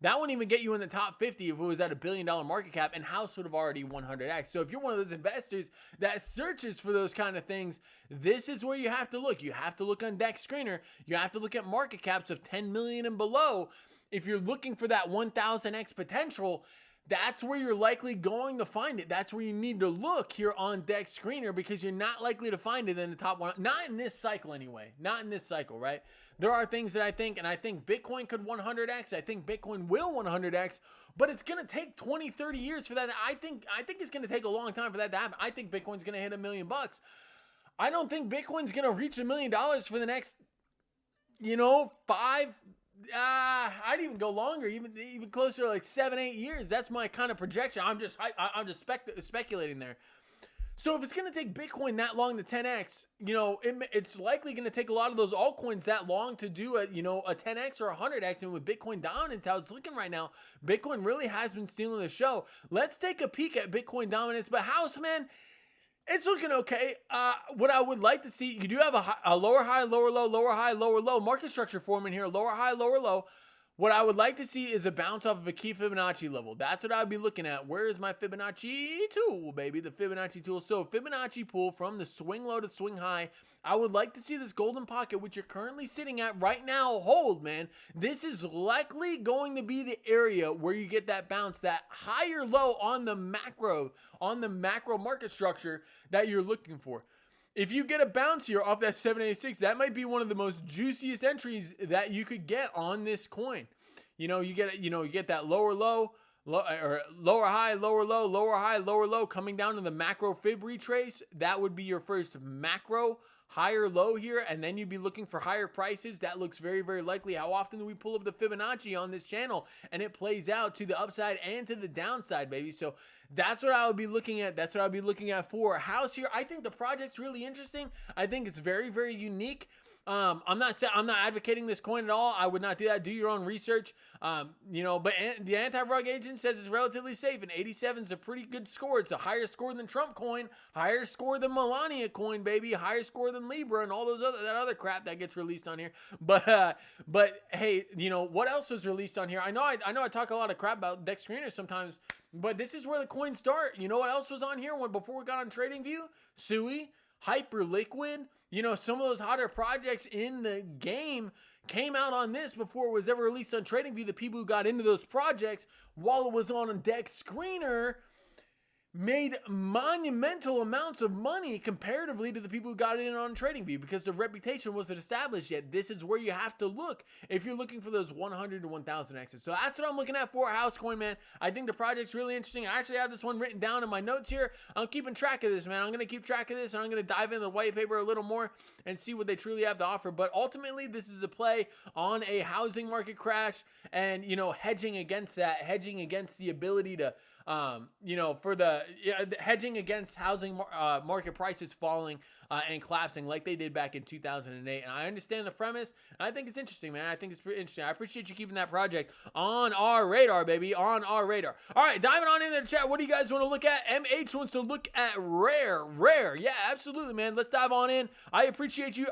that wouldn't even get you in the top 50 if it was at $1 billion market cap, and House would have already 100x. So if you're one of those investors that searches for those kind of things, this is where you have to look. You have to look on Dex Screener. You have to look at market caps of 10 million and below. If you're looking for that 1000x potential, that's where you're likely going to find it. That's where you need to look here on Dex Screener, because you're not likely to find it in the top one. Not in this cycle anyway. Not in this cycle, right? There are things that I think Bitcoin could 100x. I think Bitcoin will 100x, but it's going to take 20, 30 years for that. I think it's going to take a long time for that to happen. I think Bitcoin's going to hit $1 million. I don't think Bitcoin's going to reach $1 million for the next, 5, I'd even go longer, even closer to like 7, 8 years. That's my kind of projection. I'm just speculating there. So if it's going to take Bitcoin that long to 10x, it's likely going to take a lot of those altcoins that long to do a 10x or a 100x. And with Bitcoin dominance, how it's looking right now, Bitcoin really has been stealing the show. Let's take a peek at Bitcoin dominance. But House, man, it's looking okay. What I would like to see, you do have a lower high, lower low, lower high, lower low market structure forming here. Lower high, lower low. What I would like to see is a bounce off of a key Fibonacci level. That's what I'd be looking at. Where is my Fibonacci tool, baby? The Fibonacci tool. So Fibonacci pool from the swing low to swing high. I would like to see this golden pocket, which you're currently sitting at right now, hold, man. This is likely going to be the area where you get that bounce, that higher low on the macro market structure that you're looking for. If you get a bounce here off that 786, that might be one of the most juiciest entries that you could get on this coin. You get that lower low, or lower high, lower low, lower high, lower low coming down to the macro fib retrace. That would be your first macro higher low here, and then you'd be looking for higher prices. That looks very, very likely. How often do we pull up the Fibonacci on this channel and it plays out to the upside and to the downside, baby? So that's what I would be looking at. That's what I'll be looking at for House here. I think the project's really interesting. I think it's very, very unique. I'm not advocating this coin at all. I would not do that. Do your own research. But the anti-rug agent says it's relatively safe, and 87 is a pretty good score. It's a higher score than Trump coin, higher score than Melania coin, baby, higher score than Libra, and all that other crap that gets released on here. But hey, what else was released on here? I know I talk a lot of crap about Dex Screener sometimes, but this is where the coins start. You know what else was on here before we got on TradingView? Sui, Hyperliquid. Some of those hotter projects in the game came out on this before it was ever released on TradingView. The people who got into those projects while it was on Dex Screener made monumental amounts of money comparatively to the people who got in on TradingView, because the reputation wasn't established yet. This is where you have to look if you're looking for those 100 to 1000 exits. So that's what I'm looking at for House Coin, man. I think the project's really interesting. I actually have this one written down in my notes here. I'm keeping track of this, man. I'm going to keep track of this, and I'm going to dive into the white paper a little more and see what they truly have to offer. But ultimately, this is a play on a housing market crash and, hedging against that, hedging against the ability to hedging against housing market prices falling and collapsing like they did back in 2008. And I understand the premise, and I think it's interesting, man. I think it's pretty interesting. I appreciate you keeping that project on our radar, baby, on our radar. All right, diving on into the chat. What do you guys want to look at? MH wants to look at Rare. Yeah, absolutely, man. Let's dive on in. I appreciate you.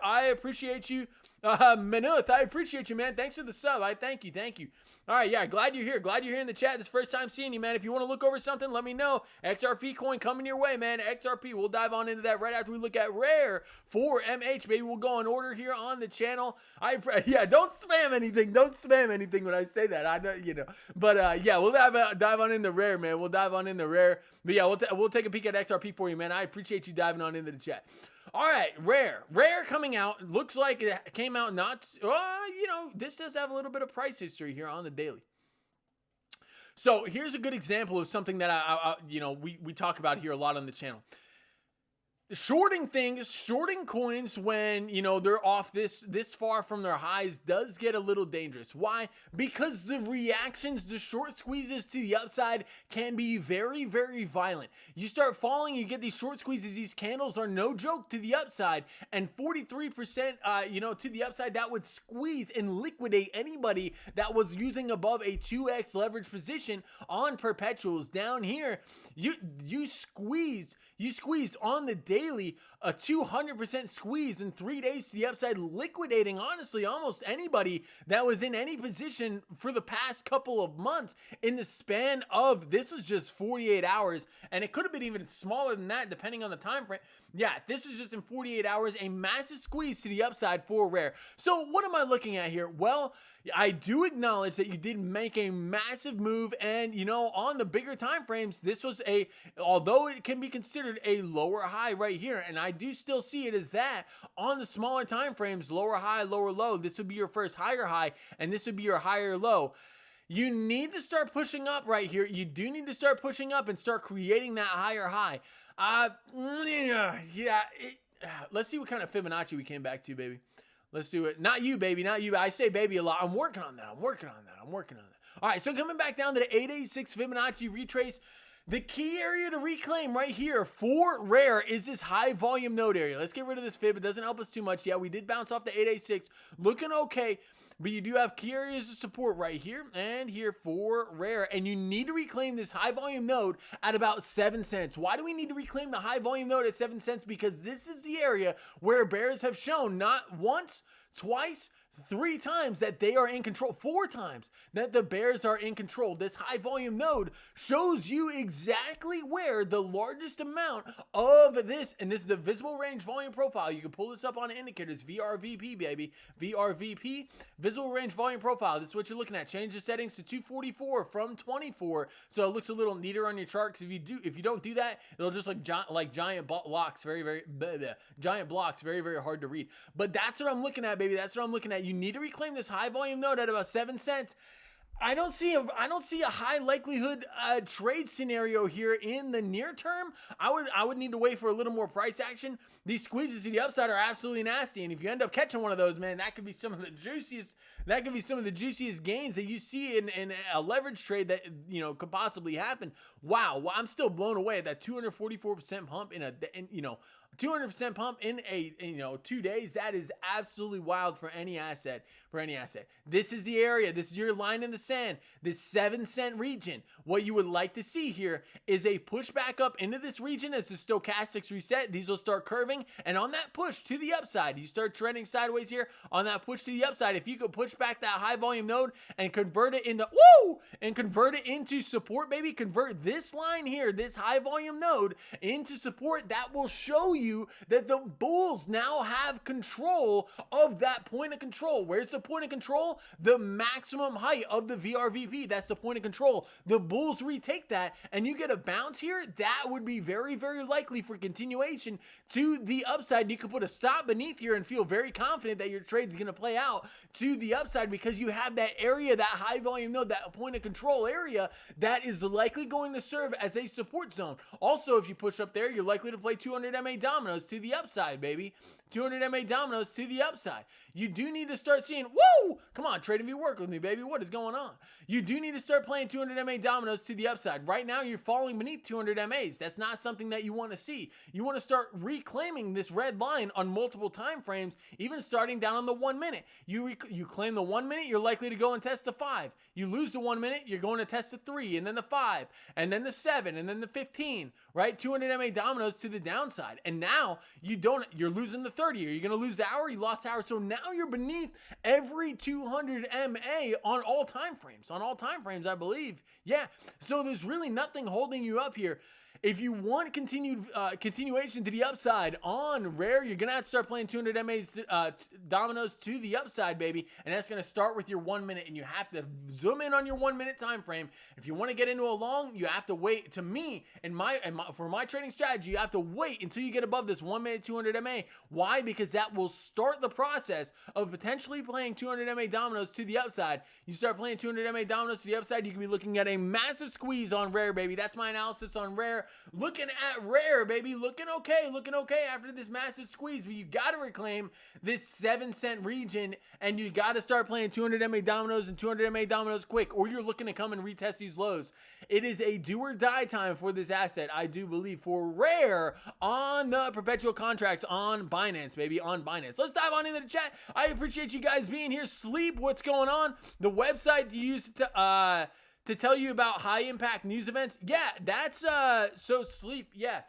Manuth, I appreciate you, man. Thanks for the sub. I thank you. All right, yeah, glad you're here. Glad you're here in the chat. This first time seeing you, man. If you want to look over something, let me know. XRP coin coming your way, man. XRP. We'll dive on into that right after we look at Rare for MH, baby. We'll go in order here on the channel. Don't spam anything. Don't spam anything when I say that. I know, But yeah, we'll dive on into Rare, man. We'll dive on into Rare. But yeah, we'll take a peek at XRP for you, man. I appreciate you diving on into the chat. All right, Rare coming out. Looks like it came out this does have a little bit of price history here on the daily. So here's a good example of something that we talk about here a lot on the channel. shorting things, shorting coins when, you know, they're off this far from their highs does get a little dangerous. Why? Because the reactions, the short squeezes to the upside can be very, very violent. You start falling, you get these short squeezes. These candles are no joke to the upside, and 43%, you know, to the upside, that would squeeze and liquidate anybody that was using above a 2x leverage position on perpetuals. Down here, you squeezed on the daily a 200% squeeze in 3 days to the upside, liquidating honestly almost anybody that was in any position for the past couple of months in the span of, this was just 48 hours, and it could have been even smaller than that depending on the time frame. Yeah, this is just in 48 hours, a massive squeeze to the upside for rare. So what am I looking at here? Well, I do acknowledge that you did make a massive move, and you know, on the bigger time frames, this was although it can be considered a lower high right here, and I do still see it as that. On the smaller time frames, lower high, lower low, this would be your first higher high, and this would be your higher low. You need to start pushing up right here. You do need to start pushing up and start creating that higher high. Let's see what kind of Fibonacci we came back to, baby. Let's do it. Not you, baby. Not you. I say baby a lot. I'm working on that. All right, so coming back down to the 886 Fibonacci retrace. The key area to reclaim right here for rare is this high volume node area. Let's get rid of this fib. It doesn't help us too much. Yeah, we did bounce off the 886. Looking okay, but you do have key areas of support right here and here for rare. And you need to reclaim this high volume node at about 7 cents. Why do we need to reclaim the high volume node at 7 cents? Because this is the area where bears have shown not once, twice, 3 times that they are in control, 4 times that the bears are in control. This high volume node shows you exactly where the largest amount of this, and this is the visible range volume profile. You can pull this up on indicators, VRVP, baby, VRVP, visible range volume profile. This is what you're looking at. Change the settings to 244 from 24, so it looks a little neater on your chart. Because if you don't do that, it'll just like giant blocks, giant blocks, very, very hard to read. But that's what I'm looking at, baby. That's what I'm looking at. You need to reclaim this high volume node at about 7 cents. I don't see a high likelihood trade scenario here in the near term. I would need to wait for a little more price action. These squeezes to the upside are absolutely nasty, and if you end up catching one of those, man, that could be some of the juiciest. That could be some of the juiciest gains that you see in a leverage trade that, you know, could possibly happen. Wow, well, I'm still blown away at that 244% pump in 200% pump in 2 days. That is absolutely wild for any asset. This is the area. This is your line in the sand. This 7 cent region. What you would like to see here is a push back up into this region as the stochastics reset. These will start curving, and on that push to the upside, you start trending sideways here. On that push to the upside, if you could push back that high volume node and convert it into support, baby. Convert this line here, this high volume node, into support. That will show you that the bulls now have control of that point of control. Where's the point of control? The maximum height of the VRVP. That's the point of control. The bulls retake that, and you get a bounce here. That would be very, very likely for continuation to the upside. You could put a stop beneath here and feel very confident that your trade is going to play out to the upside, because you have that area, that high volume node, that point of control area that is likely going to serve as a support zone. Also, if you push up there, you're likely to play 200 MA dominoes to the upside, baby. 200 MA dominoes to the upside. You do need to start seeing, whoa, come on, TradingView, work with me, baby. What is going on? You do need to start playing 200 MA dominoes to the upside. Right now, you're falling beneath 200 MAs. That's not something that you want to see. You want to start reclaiming this red line on multiple time frames, even starting down on the 1 minute. You claim the 1 minute, you're likely to go and test the 5. You lose the 1 minute, you're going to test the 3, and then the 5, and then the 7, and then the 15, right? 200 MA dominoes to the downside. And now you're losing the 30. Are you going to lose the hour? You lost the hour. So now you're beneath every 200 MA on all time frames. On all time frames, I believe. Yeah. So there's really nothing holding you up here. If you want continuation to the upside on rare, you're going to have to start playing 200 MAs dominoes to the upside, baby. And that's going to start with your 1 minute, and you have to zoom in on your 1 minute time frame. If you want to get into a long, you have to wait. To me, for my trading strategy, you have to wait until you get above this 1 minute 200 MA. Why? Because that will start the process of potentially playing 200 MA dominoes to the upside. You start playing 200 MA dominoes to the upside, you can be looking at a massive squeeze on rare, baby. That's my analysis on rare. there looking at rare, baby, looking okay after this massive squeeze. But you got to reclaim this 7-cent region, and you got to start playing 200 MA dominoes and 200 MA dominoes quick, or you're looking to come and retest these lows. It is a do or die time for this asset, I do believe, for rare on the perpetual contracts on Binance, baby, on Binance. Let's dive on into the chat. I appreciate you guys being here. Sleep, what's going on? The website to use to tell you about high impact news events. Yeah, that's so Sleep. Yeah.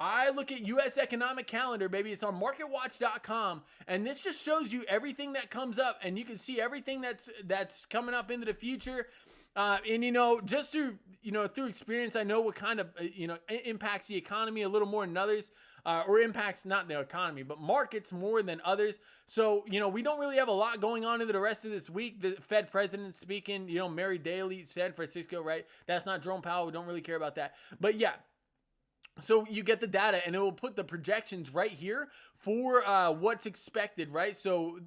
I look at US economic calendar, baby. It's on marketwatch.com, and this just shows you everything that comes up, and you can see everything that's coming up into the future. And just through experience, I know what kind of impacts the economy a little more than others, or impacts not the economy but markets more than others. So we don't really have a lot going on into the rest of this week. The Fed president speaking, Mary Daly, San Francisco, right? That's not Jerome Powell. We don't really care about that. But yeah. So you get the data, and it will put the projections right here for what's expected, right? So,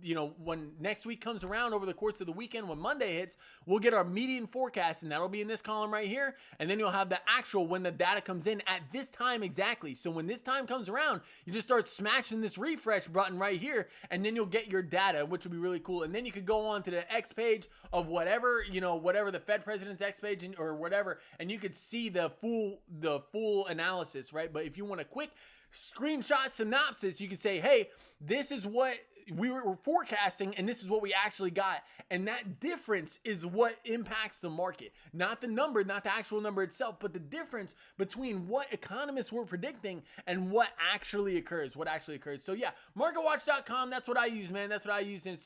when next week comes around over the course of the weekend, when Monday hits, we'll get our median forecast, and that'll be in this column right here. And then you'll have the actual when the data comes in at this time exactly. So when this time comes around, you just start smashing this refresh button right here, and then you'll get your data, which will be really cool. And then you could go on to the X page of whatever, whatever the Fed president's X page or whatever, and you could see the full analysis, right? But if you want a quick screenshot synopsis, you can say, hey, this is what we were forecasting, and this is what we actually got. And that difference is what impacts the market. Not the number, not the actual number itself, but the difference between what economists were predicting and what actually occurs. So yeah, marketwatch.com, that's what I use, man. That's what I use. And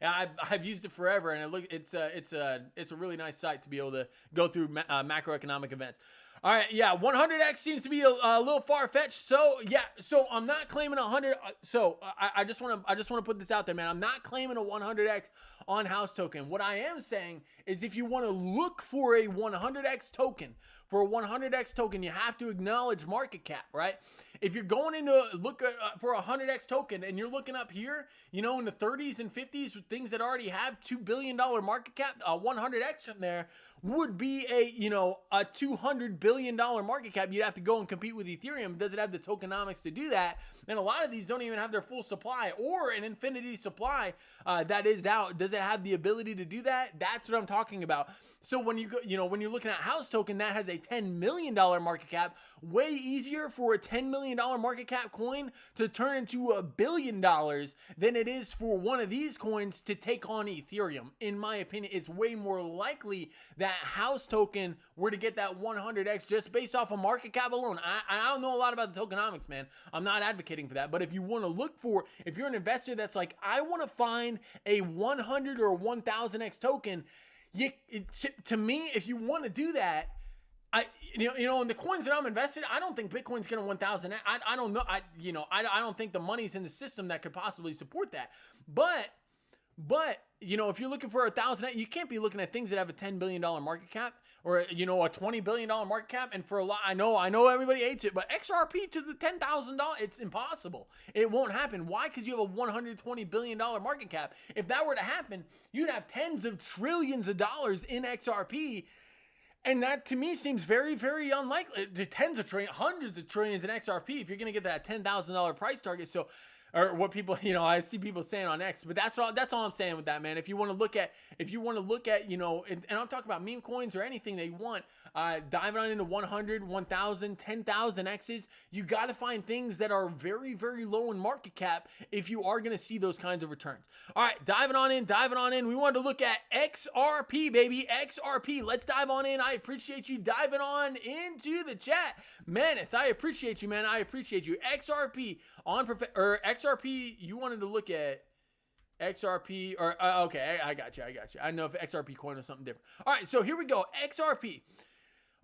I've used it forever, and it's a really nice site to be able to go through macroeconomic events. All right, yeah, 100x seems to be a little far-fetched. So yeah, so I'm not claiming 100. So I just want to put this out there, man. I'm not claiming a 100x on house token. What I am saying is, if you want to look for a 100x token, you have to acknowledge market cap, right? If you're going into look at, for a 100x token, and you're looking up here, in the 30s and 50s with things that already have $2 billion market cap, 100x in there would be a $200 billion market cap. You'd have to go and compete with Ethereum. Does it have the tokenomics to do that? And a lot of these don't even have their full supply or an infinity supply that is out. Does it have the ability to do that? That's what I'm talking about. So when you go, when you're looking at house token that has a $10 million market cap, way easier for a $10 million market cap coin to turn into $1 billion than it is for one of these coins to take on Ethereum. In my opinion, it's way more likely that house token were to get that 100x just based off of market cap alone. I don't know a lot about the tokenomics, man. I'm not advocating for that. But if you want to look for, if you're an investor that's like, I want to find a 100 or 1000x token, to me, if you want to do that, in the coins that I'm invested, I don't think Bitcoin's going to 1,000. I don't know. I don't think the money's in the system that could possibly support that. But if you're looking for 1,000, you can't be looking at things that have a $10 billion market cap or, a $20 billion market cap. And for a lot, I know everybody hates it, but XRP to the $10,000, it's impossible. It won't happen. Why? Because you have a $120 billion market cap. If that were to happen, you'd have tens of trillions of dollars in XRP. And that to me seems very, very unlikely. Tens of trillions, hundreds of trillions in XRP if you're going to get that $10,000 price target. So, or what people, I see people saying on X, but that's all I'm saying with that, man. If you want to look at, and I'm talking about meme coins or anything they want, diving on into 100, 1,000, 10,000 X's, you got to find things that are very, very low in market cap if you are going to see those kinds of returns. All right, diving on in. We wanted to look at XRP, baby, XRP. Let's dive on in. I appreciate you diving on into the chat. Maneth, I appreciate you, man. I appreciate you. XRP on XRP, you wanted to look at XRP, or okay, I got you. I know if XRP coin or something different. All right, so here we go. XRP.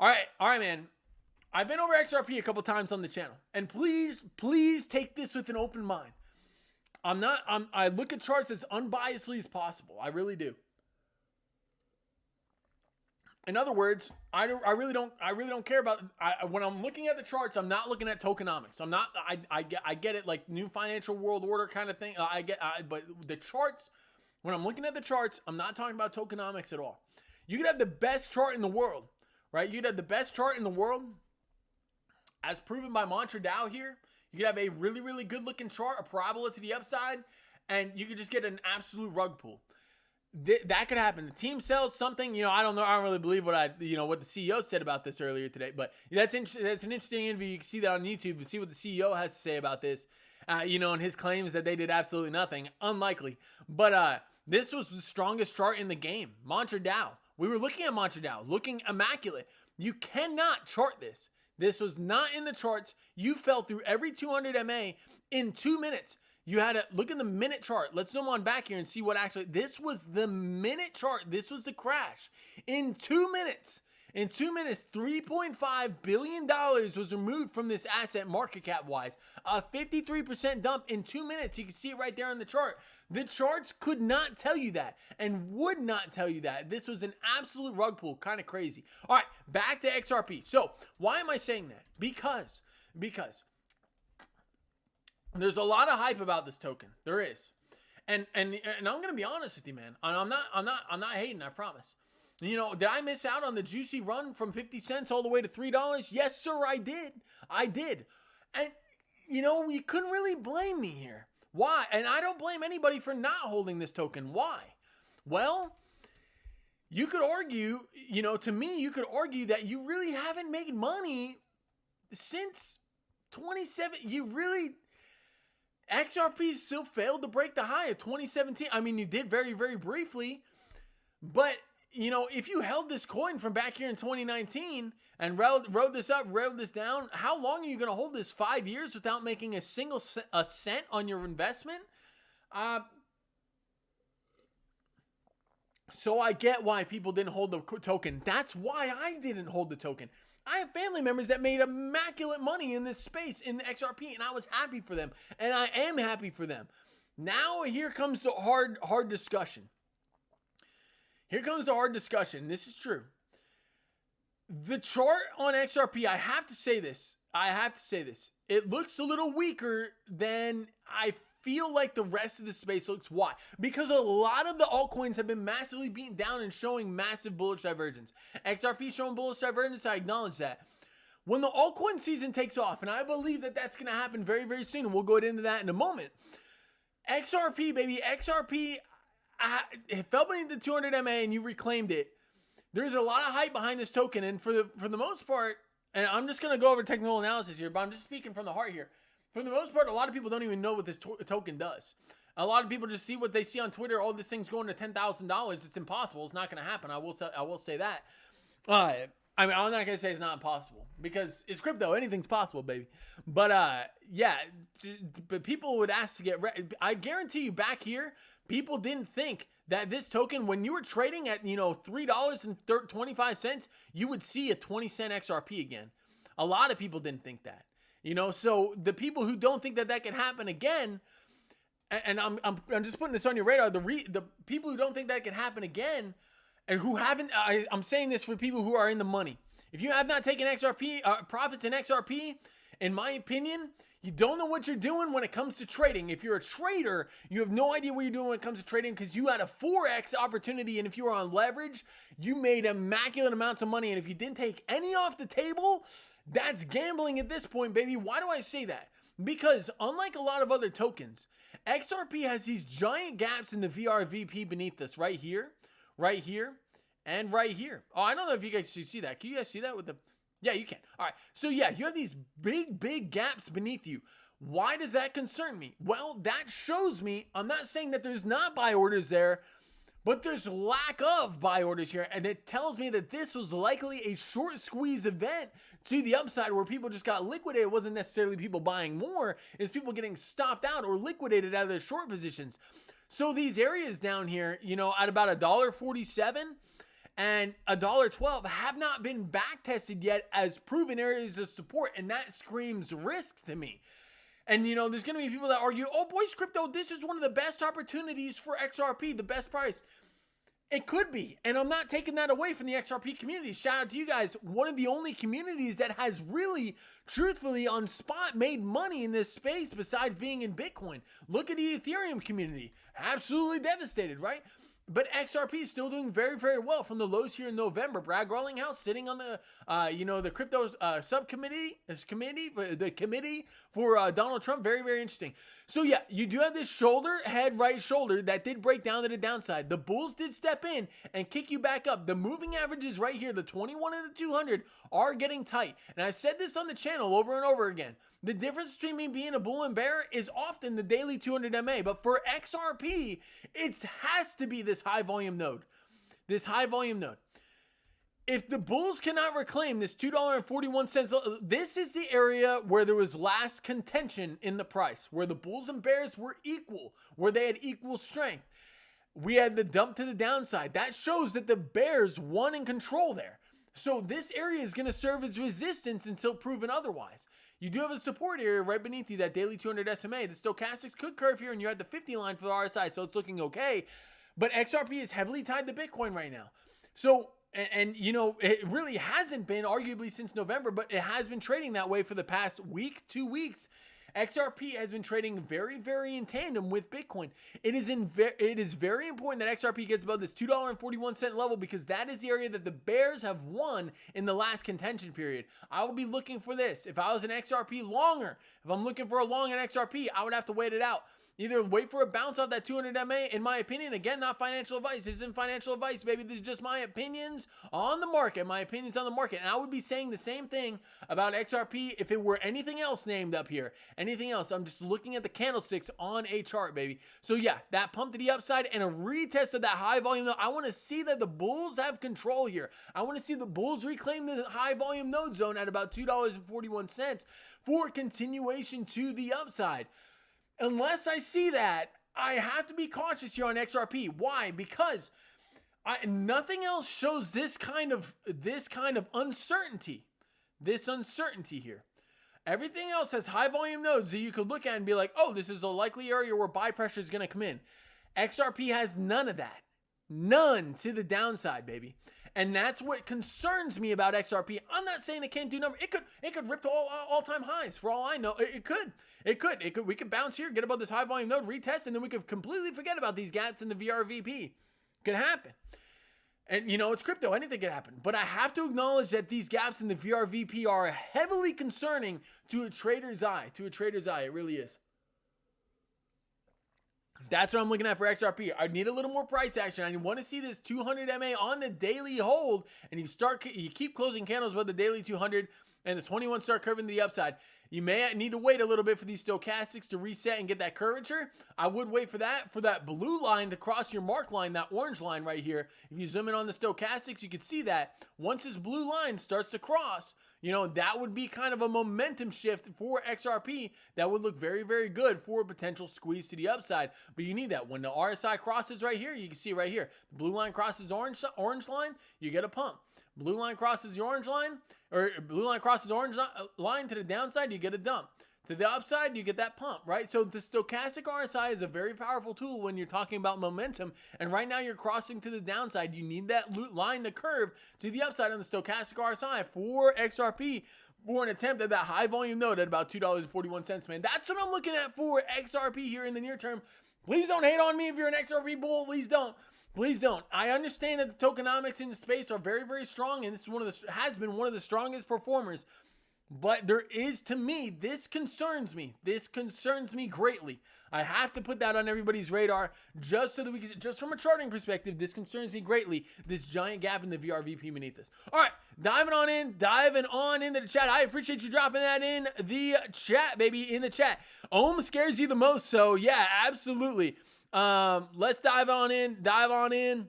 All right, man. I've been over XRP a couple times on the channel, and please take this with an open mind. I look at charts as unbiasedly as possible. I really do. In other words, I really don't care about, when I'm looking at the charts, I'm not looking at tokenomics. I get it, like new financial world order kind of thing. But the charts, when I'm looking at the charts, I'm not talking about tokenomics at all. You could have the best chart in the world, right? You could have the best chart in the world, as proven by Mantra DAO here, you could have a really, really good looking chart, a parabola to the upside, and you could just get an absolute rug pull. That could happen. The team sells something, I don't know. I don't really believe what what the CEO said about this earlier today, but that's an interesting interview. You can see that on YouTube and see what the CEO has to say about this, and his claims that they did absolutely nothing. Unlikely. But this was the strongest chart in the game. Mantra DAO. We were looking at Mantra DAO, looking immaculate. You cannot chart this. This was not in the charts. You fell through every 200 MA in 2 minutes. You had to look at the minute chart. Let's zoom on back here and see what actually, this was the minute chart. This was the crash. In 2 minutes, $3.5 billion was removed from this asset market cap wise. A 53% dump in 2 minutes. You can see it right there on the chart. The charts could not tell you that and would not tell you that. This was an absolute rug pull. Kind of crazy. All right, back to XRP. So why am I saying that? Because there's a lot of hype about this token. There is. And I'm going to be honest with you, man. I'm not hating, I promise. Did I miss out on the juicy run from 50 cents all the way to $3? Yes, sir, I did. And you couldn't really blame me here. Why? And I don't blame anybody for not holding this token. Why? Well, you could argue, to me, you could argue that you really haven't made money since 27. XRP still failed to break the high of 2017. I mean, you did very, very briefly, but if you held this coin from back here in 2019 and rode this up, rode this down, how long are you going to hold this? 5 years without making a cent on your investment? So I get why people didn't hold the token. That's why I didn't hold the token. I have family members that made immaculate money in this space, in the XRP, and I was happy for them, and I am happy for them. Now here comes the hard discussion. Here comes the hard discussion. This is true. The chart on XRP, I have to say this. It looks a little weaker than I feel like the rest of the space looks. Why? Because a lot of the altcoins have been massively beaten down and showing massive bullish divergence. XRP showing bullish divergence, I acknowledge that. When the altcoin season takes off, and I believe that that's going to happen very, very soon, and we'll go into that in a moment. XRP, baby, XRP, it fell beneath the 200 MA and you reclaimed it. There's a lot of hype behind this token, and for the most part, and I'm just going to go over technical analysis here, but I'm just speaking from the heart here. For the most part, a lot of people don't even know what this token does. A lot of people just see what they see on Twitter. Oh, this thing's going to $10,000. It's impossible. It's not going to happen. I will say that. I mean, I'm not going to say it's not impossible because it's crypto. Anything's possible, baby. But yeah, but people would ask to get. I guarantee you, back here, people didn't think that this token, when you were trading at $3.25, you would see a 20-cent XRP again. A lot of people didn't think that. So the people who don't think that that can happen again, and I'm just putting this on your radar, the people who don't think that can happen again, and who haven't, I'm saying this for people who are in the money. If you have not taken XRP, profits in XRP, in my opinion, you don't know what you're doing when it comes to trading. If you're a trader, you have no idea what you're doing when it comes to trading because you had a 4x opportunity, and if you were on leverage, you made immaculate amounts of money, and if you didn't take any off the table, that's gambling at this point, baby. Why do I say that? Because unlike a lot of other tokens, XRP has these giant gaps in the VRVP beneath us right here, and right here. Oh, I don't know if you guys see that. Can you guys see that with the... Yeah, you can. All right. So yeah, you have these big gaps beneath you. Why does that concern me? Well, that shows me, I'm not saying that there's not buy orders there, but there's lack of buy orders here, and it tells me that this was likely a short squeeze event to the upside where people just got liquidated. It wasn't necessarily people buying more, it's people getting stopped out or liquidated out of their short positions. So these areas down here, at about $1.47 and $1.12 have not been back tested yet as proven areas of support, and that screams risk to me. And there's going to be people that argue, oh, Boys Crypto, this is one of the best opportunities for XRP, the best price. It could be, and I'm not taking that away from the XRP community. Shout out to you guys. One of the only communities that has really, truthfully, on spot made money in this space besides being in Bitcoin. Look at the Ethereum community. Absolutely devastated, right? But XRP is still doing very, very well from the lows here in November. Brad Garlinghouse sitting on the, the crypto subcommittee, the committee for Donald Trump. Very, very interesting. So yeah, you do have this shoulder, head, right shoulder that did break down to the downside. The bulls did step in and kick you back up. The moving averages right here, the 21 and the 200 are getting tight. And I've said this on the channel over and over again. The difference between me being a bull and bear is often the daily 200 MA, but for XRP, it has to be this high volume node. This high volume node. If the bulls cannot reclaim this $2.41, this is the area where there was last contention in the price, where the bulls and bears were equal, where they had equal strength. We had the dump to the downside. That shows that the bears won in control there. So this area is going to serve as resistance until proven otherwise. You do have a support area right beneath you, that daily 200 SMA. The stochastics could curve here, and you're at the 50 line for the RSI, so it's looking okay. But XRP is heavily tied to Bitcoin right now. So, and you know, it really hasn't been arguably since November, but it has been trading that way for the past week, 2 weeks. XRP has been trading very, very in tandem with Bitcoin. It is very important that XRP gets above this $2.41 level, because that is the area that the bears have won in the last contention period. I will be looking for this. If I was an XRP longer, if I'm looking for a long in XRP, I would have to wait it out. Either wait for a bounce off that 200 MA, in my opinion. Again, not financial advice. This isn't financial advice, baby. This is just my opinions on the market. My opinions on the market. And I would be saying the same thing about XRP if it were anything else named up here. Anything else. I'm just looking at the candlesticks on a chart, baby. So yeah, that pump to the upside and a retest of that high volume. I want to see that the bulls have control here. I want to see the bulls reclaim the high volume node zone at about $2.41 for continuation to the upside. Unless I see that, I have to be cautious here on XRP. Why? Because nothing else shows this kind of uncertainty. This uncertainty here. Everything else has high volume nodes that you could look at and be like, oh, this is a likely area where buy pressure is going to come in. XRP has none of that. None to the downside, baby. And that's what concerns me about XRP. I'm not saying it can't do numbers. It could rip to all-time highs for all I know. It could. We could bounce here, get above this high volume node, retest, and then we could completely forget about these gaps in the VRVP. Could happen. And you know, it's crypto. Anything could happen. But I have to acknowledge that these gaps in the VRVP are heavily concerning to a trader's eye. To a trader's eye, it really is. That's what I'm looking at for XRP. I need a little more price action. I want to see this 200 MA on the daily hold, and you keep closing candles above the daily 200, and the 21 start curving to the upside. You may need to wait a little bit for these stochastics to reset and get that curvature. I would wait for that blue line to cross your mark line, that orange line right here. If you zoom in on the stochastics, you can see that once this blue line starts to cross, you know, that would be kind of a momentum shift for XRP that would look very, very good for a potential squeeze to the upside. But you need that. When the RSI crosses right here, you can see right here, the blue line crosses orange line, you get a pump. Blue line crosses the orange line, or blue line crosses the orange line to the downside, you get a dump. To the upside, you get that pump, right? So the stochastic RSI is a very powerful tool when you're talking about momentum. And right now you're crossing to the downside. You need that line to curve to the upside on the stochastic RSI for XRP for an attempt at that high volume node at about $2.41, man. That's what I'm looking at for XRP here in the near term. Please don't hate on me if you're an XRP bull. Please don't. Please don't. I understand that the tokenomics in the space are very, very strong, and this is has been one of the strongest performers. But there is, to me, this concerns me. This concerns me greatly. I have to put that on everybody's radar just so that we can, just from a charting perspective, this concerns me greatly. This giant gap in the VRVP beneath us. All right, diving on into the chat. I appreciate you dropping that in the chat, baby, in the chat. Ohm scares you the most, so yeah, absolutely. Let's dive on in.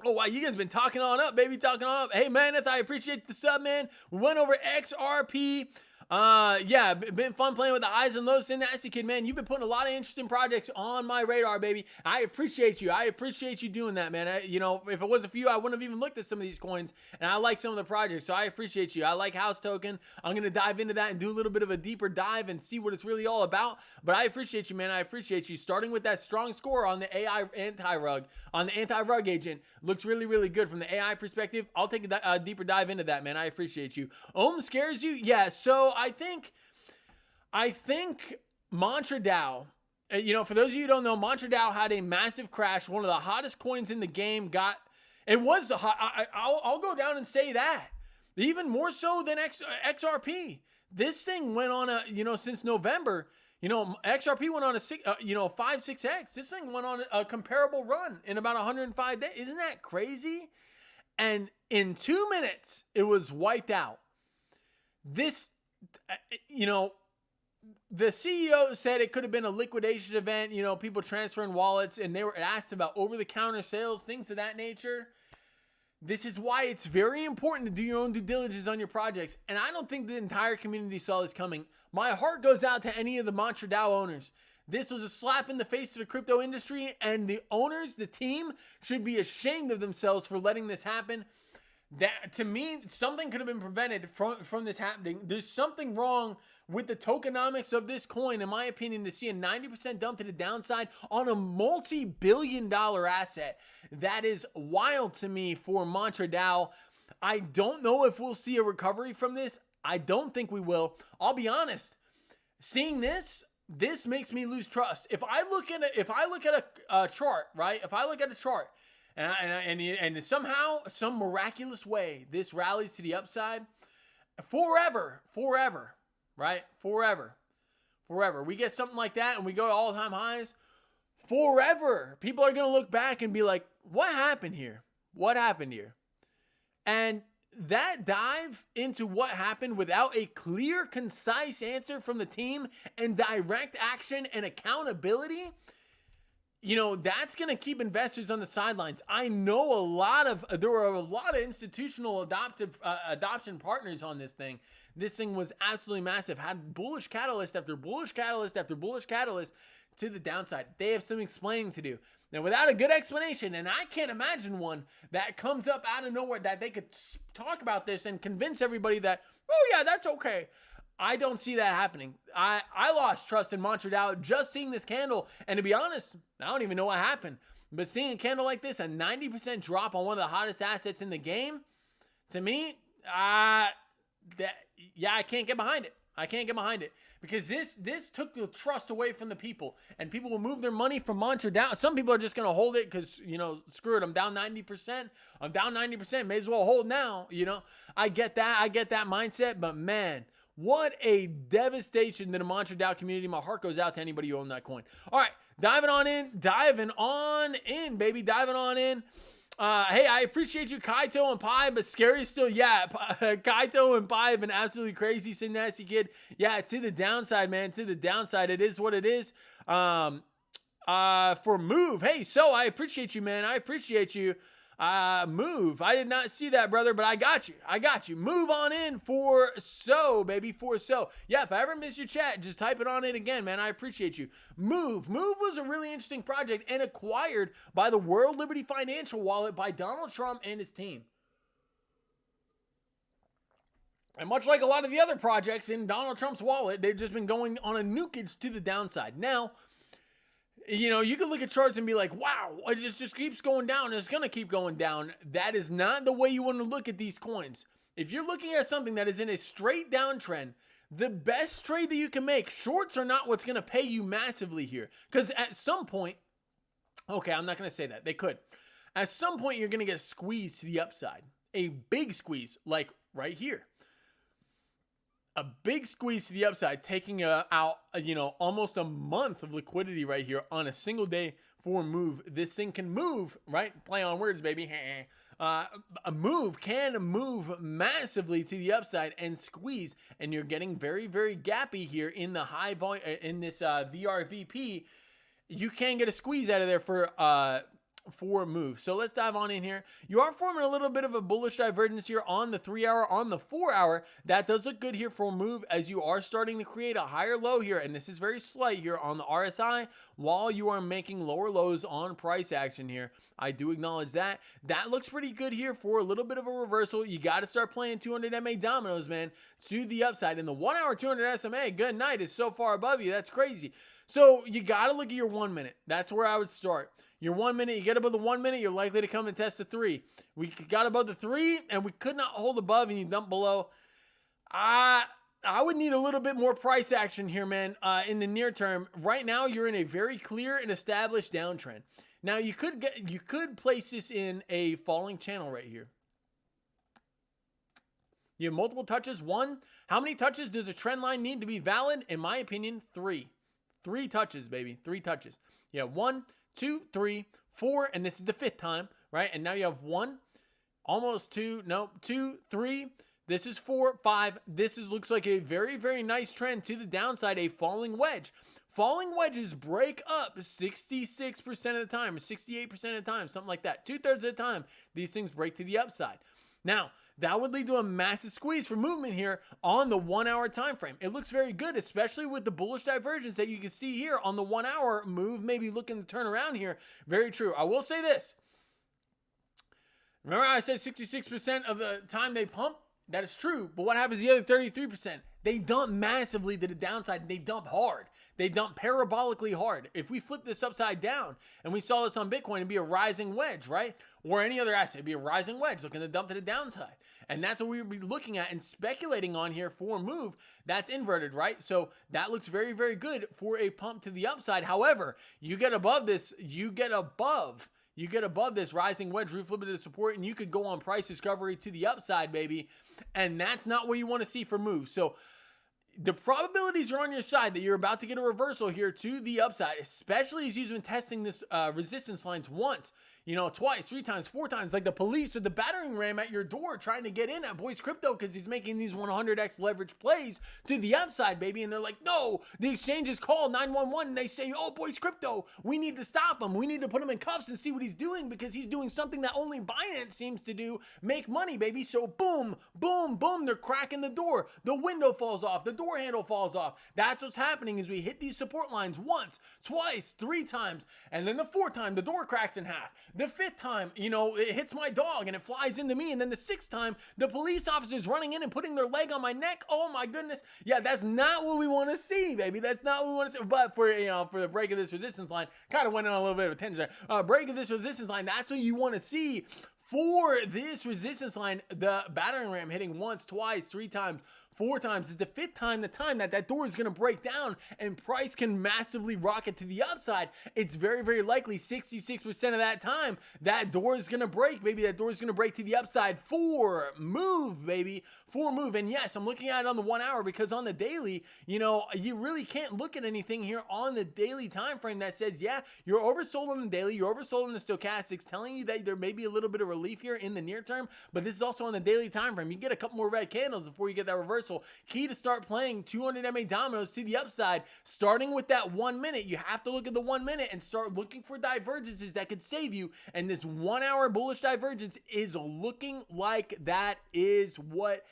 Oh, wow, you guys been talking on up, baby, talking on up. Hey, Maneth, I appreciate the sub, man. We went over XRP. Yeah, been fun playing with the highs and lows. Nasty kid, man, you've been putting a lot of interesting projects on my radar, baby. I appreciate you. I appreciate you doing that, man. You know, if it wasn't for you, I wouldn't have even looked at some of these coins, and I like some of the projects, so I appreciate you. I like House Token. I'm going to dive into that and do a little bit of a deeper dive and see what it's really all about, but I appreciate you, man. I appreciate you. Starting with that strong score on the AI anti-rug, on the anti-rug agent, looks really, really good from the AI perspective. I'll take a deeper dive into that, man. I appreciate you. Ohm scares you? Yeah, so I think Mantra DAO, for those of you who don't know, MantraDAO had a massive crash. One of the hottest coins in the game it was the hot. I'll go down and say that. Even more so than XRP. This thing went on since November, XRP went on a 5-6x. This thing went on a comparable run in about 105 days. Isn't that crazy? And in 2 minutes, it was wiped out. This, the CEO said it could have been a liquidation event, people transferring wallets, and they were asked about over-the-counter sales, things of that nature. This is why it's very important to do your own due diligence on your projects. And I don't think the entire community saw this coming. My heart goes out to any of the MantraDAO owners. This was a slap in the face to the crypto industry, and the owners, the team, should be ashamed of themselves for letting this happen. That, to me, something could have been prevented from this happening. There's something wrong with the tokenomics of this coin, in my opinion, to see a 90% dump to the downside on a multi-billion-dollar asset. That is wild to me for MantraDAO. I don't know if we'll see a recovery from this. I don't think we will. I'll be honest. Seeing this makes me lose trust. If I look at a chart, right? If I look at a chart, and somehow, some miraculous way, this rallies to the upside, forever, right? Forever. We get something like that and we go to all-time highs. Forever, people are going to look back and be like, what happened here? What happened here? And that dive into what happened without a clear, concise answer from the team and direct action and accountability, that's going to keep investors on the sidelines. I know there were a lot of institutional adoption partners on this thing. This thing was absolutely massive. Had bullish catalyst after bullish catalyst after bullish catalyst to the downside. They have some explaining to do. Now, without a good explanation, and I can't imagine one that comes up out of nowhere that they could talk about this and convince everybody that, oh yeah, that's okay. I don't see that happening. I lost trust in MantraDAO just seeing this candle. And to be honest, I don't even know what happened. But seeing a candle like this, a 90% drop on one of the hottest assets in the game, to me, I can't get behind it. I can't get behind it because this took the trust away from the people, and people will move their money from MantraDAO. Some people are just going to hold it because, screw it. I'm down 90%. I'm down 90%. May as well hold now. I get that. I get that mindset, but man, what a devastation to the MantraDAO community. My heart goes out to anybody who owned that coin. All right, diving on in, baby. Diving on in. Hey, I appreciate you, Kaito and Pi, but scary still. Yeah, Kaito and Pi have been absolutely crazy. Sin Nasty Kid. Yeah, to the downside, man. To the downside. It is what it is. For Move. Hey, so I appreciate you, man. I appreciate you. Move. I did not see that, brother, but I got you. Move on in for so, baby, for so. Yeah, if I ever miss your chat, just type it on in again, man. I appreciate you. Move was a really interesting project and acquired by the World Liberty Financial Wallet by Donald Trump and his team. And much like a lot of the other projects in Donald Trump's wallet, they've just been going on a nukage to the downside. Now, you can look at charts and be like, wow, it just keeps going down. It's going to keep going down. That is not the way you want to look at these coins. If you're looking at something that is in a straight downtrend, the best trade that you can make, shorts are not what's going to pay you massively here. Because at some point, okay, I'm not going to say that. They could. At some point, you're going to get a squeeze to the upside. A big squeeze, like right here. A big squeeze to the upside, taking out, almost a month of liquidity right here on a single day for Move. This thing can move, right? Play on words, baby. A move can move massively to the upside and squeeze, and you're getting very, very gappy here in the high volume in this VRVP. You can get a squeeze out of there for Move. So let's dive on in here. You are forming a little bit of a bullish divergence here on the 3 hour, on the 4 hour. That does look good here for Move as you are starting to create a higher low here. And this is very slight here on the RSI while you are making lower lows on price action here. I do acknowledge that. That looks pretty good here for a little bit of a reversal. You got to start playing 200 MA dominoes, man, to the upside. And the 1 hour 200 SMA, good night, is so far above you. That's crazy. So you got to look at your 1 minute. That's where I would start. Your 1 minute, you get above the 1 minute, you're likely to come and test the 3. We got above the 3, and we could not hold above, and you dump below. I would need a little bit more price action here, man, in the near term. Right now, you're in a very clear and established downtrend. Now, you could place this in a falling channel right here. You have multiple touches. One, how many touches does a trend line need to be valid? In my opinion, 3. 3 touches, baby. 3 touches. You have 1, 2, 3, 4, and this is the 5th time, right? And now you have 1, almost 2, no, 2, 3. This is 4, 5. This looks like a very, very nice trend to the downside, a falling wedge. Falling wedges break up 66% of the time, or 68% of the time, something like that. 2/3 of the time, these things break to the upside. Now, that would lead to a massive squeeze for movement here on the 1 hour time frame. It looks very good, especially with the bullish divergence that you can see here on the 1 hour move, maybe looking to turn around here. Very true. I will say this. Remember I said 66% of the time they pump? That is true, but what happens the other 33%? They dump massively to the downside, and they dump hard. They dump parabolically hard. If we flip this upside down, and we saw this on Bitcoin, it'd be a rising wedge, right? Or any other asset, it'd be a rising wedge looking to dump to the downside. And that's what we would be looking at and speculating on here for a move that's inverted, right? So that looks very, very good for a pump to the upside. However, you get above this, you get above this rising wedge, reflip it to support, and you could go on price discovery to the upside, baby. And that's not what you want to see for moves. So the probabilities are on your side that you're about to get a reversal here to the upside, especially as you've been testing this resistance lines once, twice, 3 times, 4 times, like the police or the battering ram at your door trying to get in at Boys Crypto because he's making these 100x leverage plays to the upside, baby. And they're like, no, the exchange is called 911 and they say, oh, Boys Crypto, we need to stop him. We need to put him in cuffs and see what he's doing because he's doing something that only Binance seems to do, make money, baby. So boom, boom, boom, they're cracking the door. The window falls off. The door handle falls off. That's what's happening is we hit these support lines once, twice, 3 times, and then the 4th time, the door cracks in half. The 5th time, it hits my dog and it flies into me. And then the 6th time, the police officer's running in and putting their leg on my neck. Oh my goodness. Yeah, that's not what we want to see, baby. That's not what we want to see. But for the break of this resistance line, kind of went on a little bit of a tangent there. Break of this resistance line, that's what you want to see. For this resistance line, the battering ram hitting once, twice, 3 times, 4 times is the 5th time, the time that door is going to break down and price can massively rocket to the upside. It's very, very likely 66% of that time that door is going to break, baby. That door is going to break to the upside for move, baby, for move. And yes, I'm looking at it on the 1 hour because on the daily, you really can't look at anything here on the daily time frame that says, yeah, you're oversold on the daily, you're oversold on the stochastics, telling you that there may be a little bit of relief here in the near term, but this is also on the daily time frame. You get a couple more red candles before you get that reversal. Key to start playing 200 MA dominoes to the upside, starting with that 1 minute. You have to look at the 1 minute and start looking for divergences that could save you. And this 1 hour bullish divergence is looking like that is what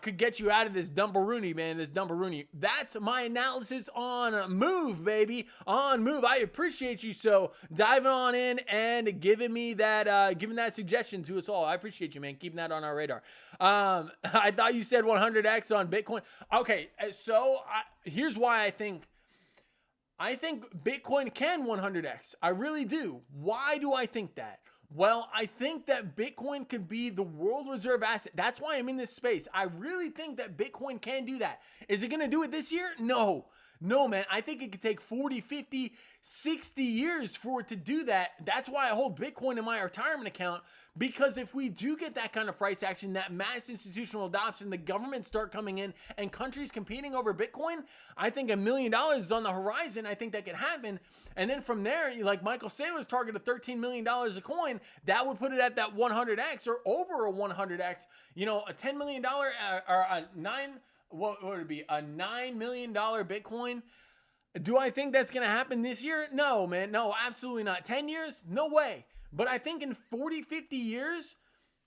could get you out of this dumbaroonie, man, this dumbaroonie. That's my analysis on move, baby, on move. I appreciate you so diving on in and giving me that, giving that suggestion to us all. I appreciate you, man, keeping that on our radar. I thought you said 100x on Bitcoin. Okay, so here's why I think Bitcoin can 100x. I really do. Why do I think that? Well, I think that Bitcoin could be the world reserve asset. That's why I'm in this space. I really think that Bitcoin can do that. Is it going to do it this year? No. No, man. I think it could take 40, 50, 60 years for it to do that. That's why I hold Bitcoin in my retirement account, because if we do get that kind of price action, that mass institutional adoption, the government start coming in and countries competing over Bitcoin, I think $1 million is on the horizon. I think that could happen. And then from there, like Michael Saylor's target of $13 million a coin, that would put it at that 100x or over a 100x, a $10 million or a what would it be? A $9 million Bitcoin. Do I think that's going to happen this year? No, man. No, absolutely not. 10 years? No way. But I think in 40, 50 years,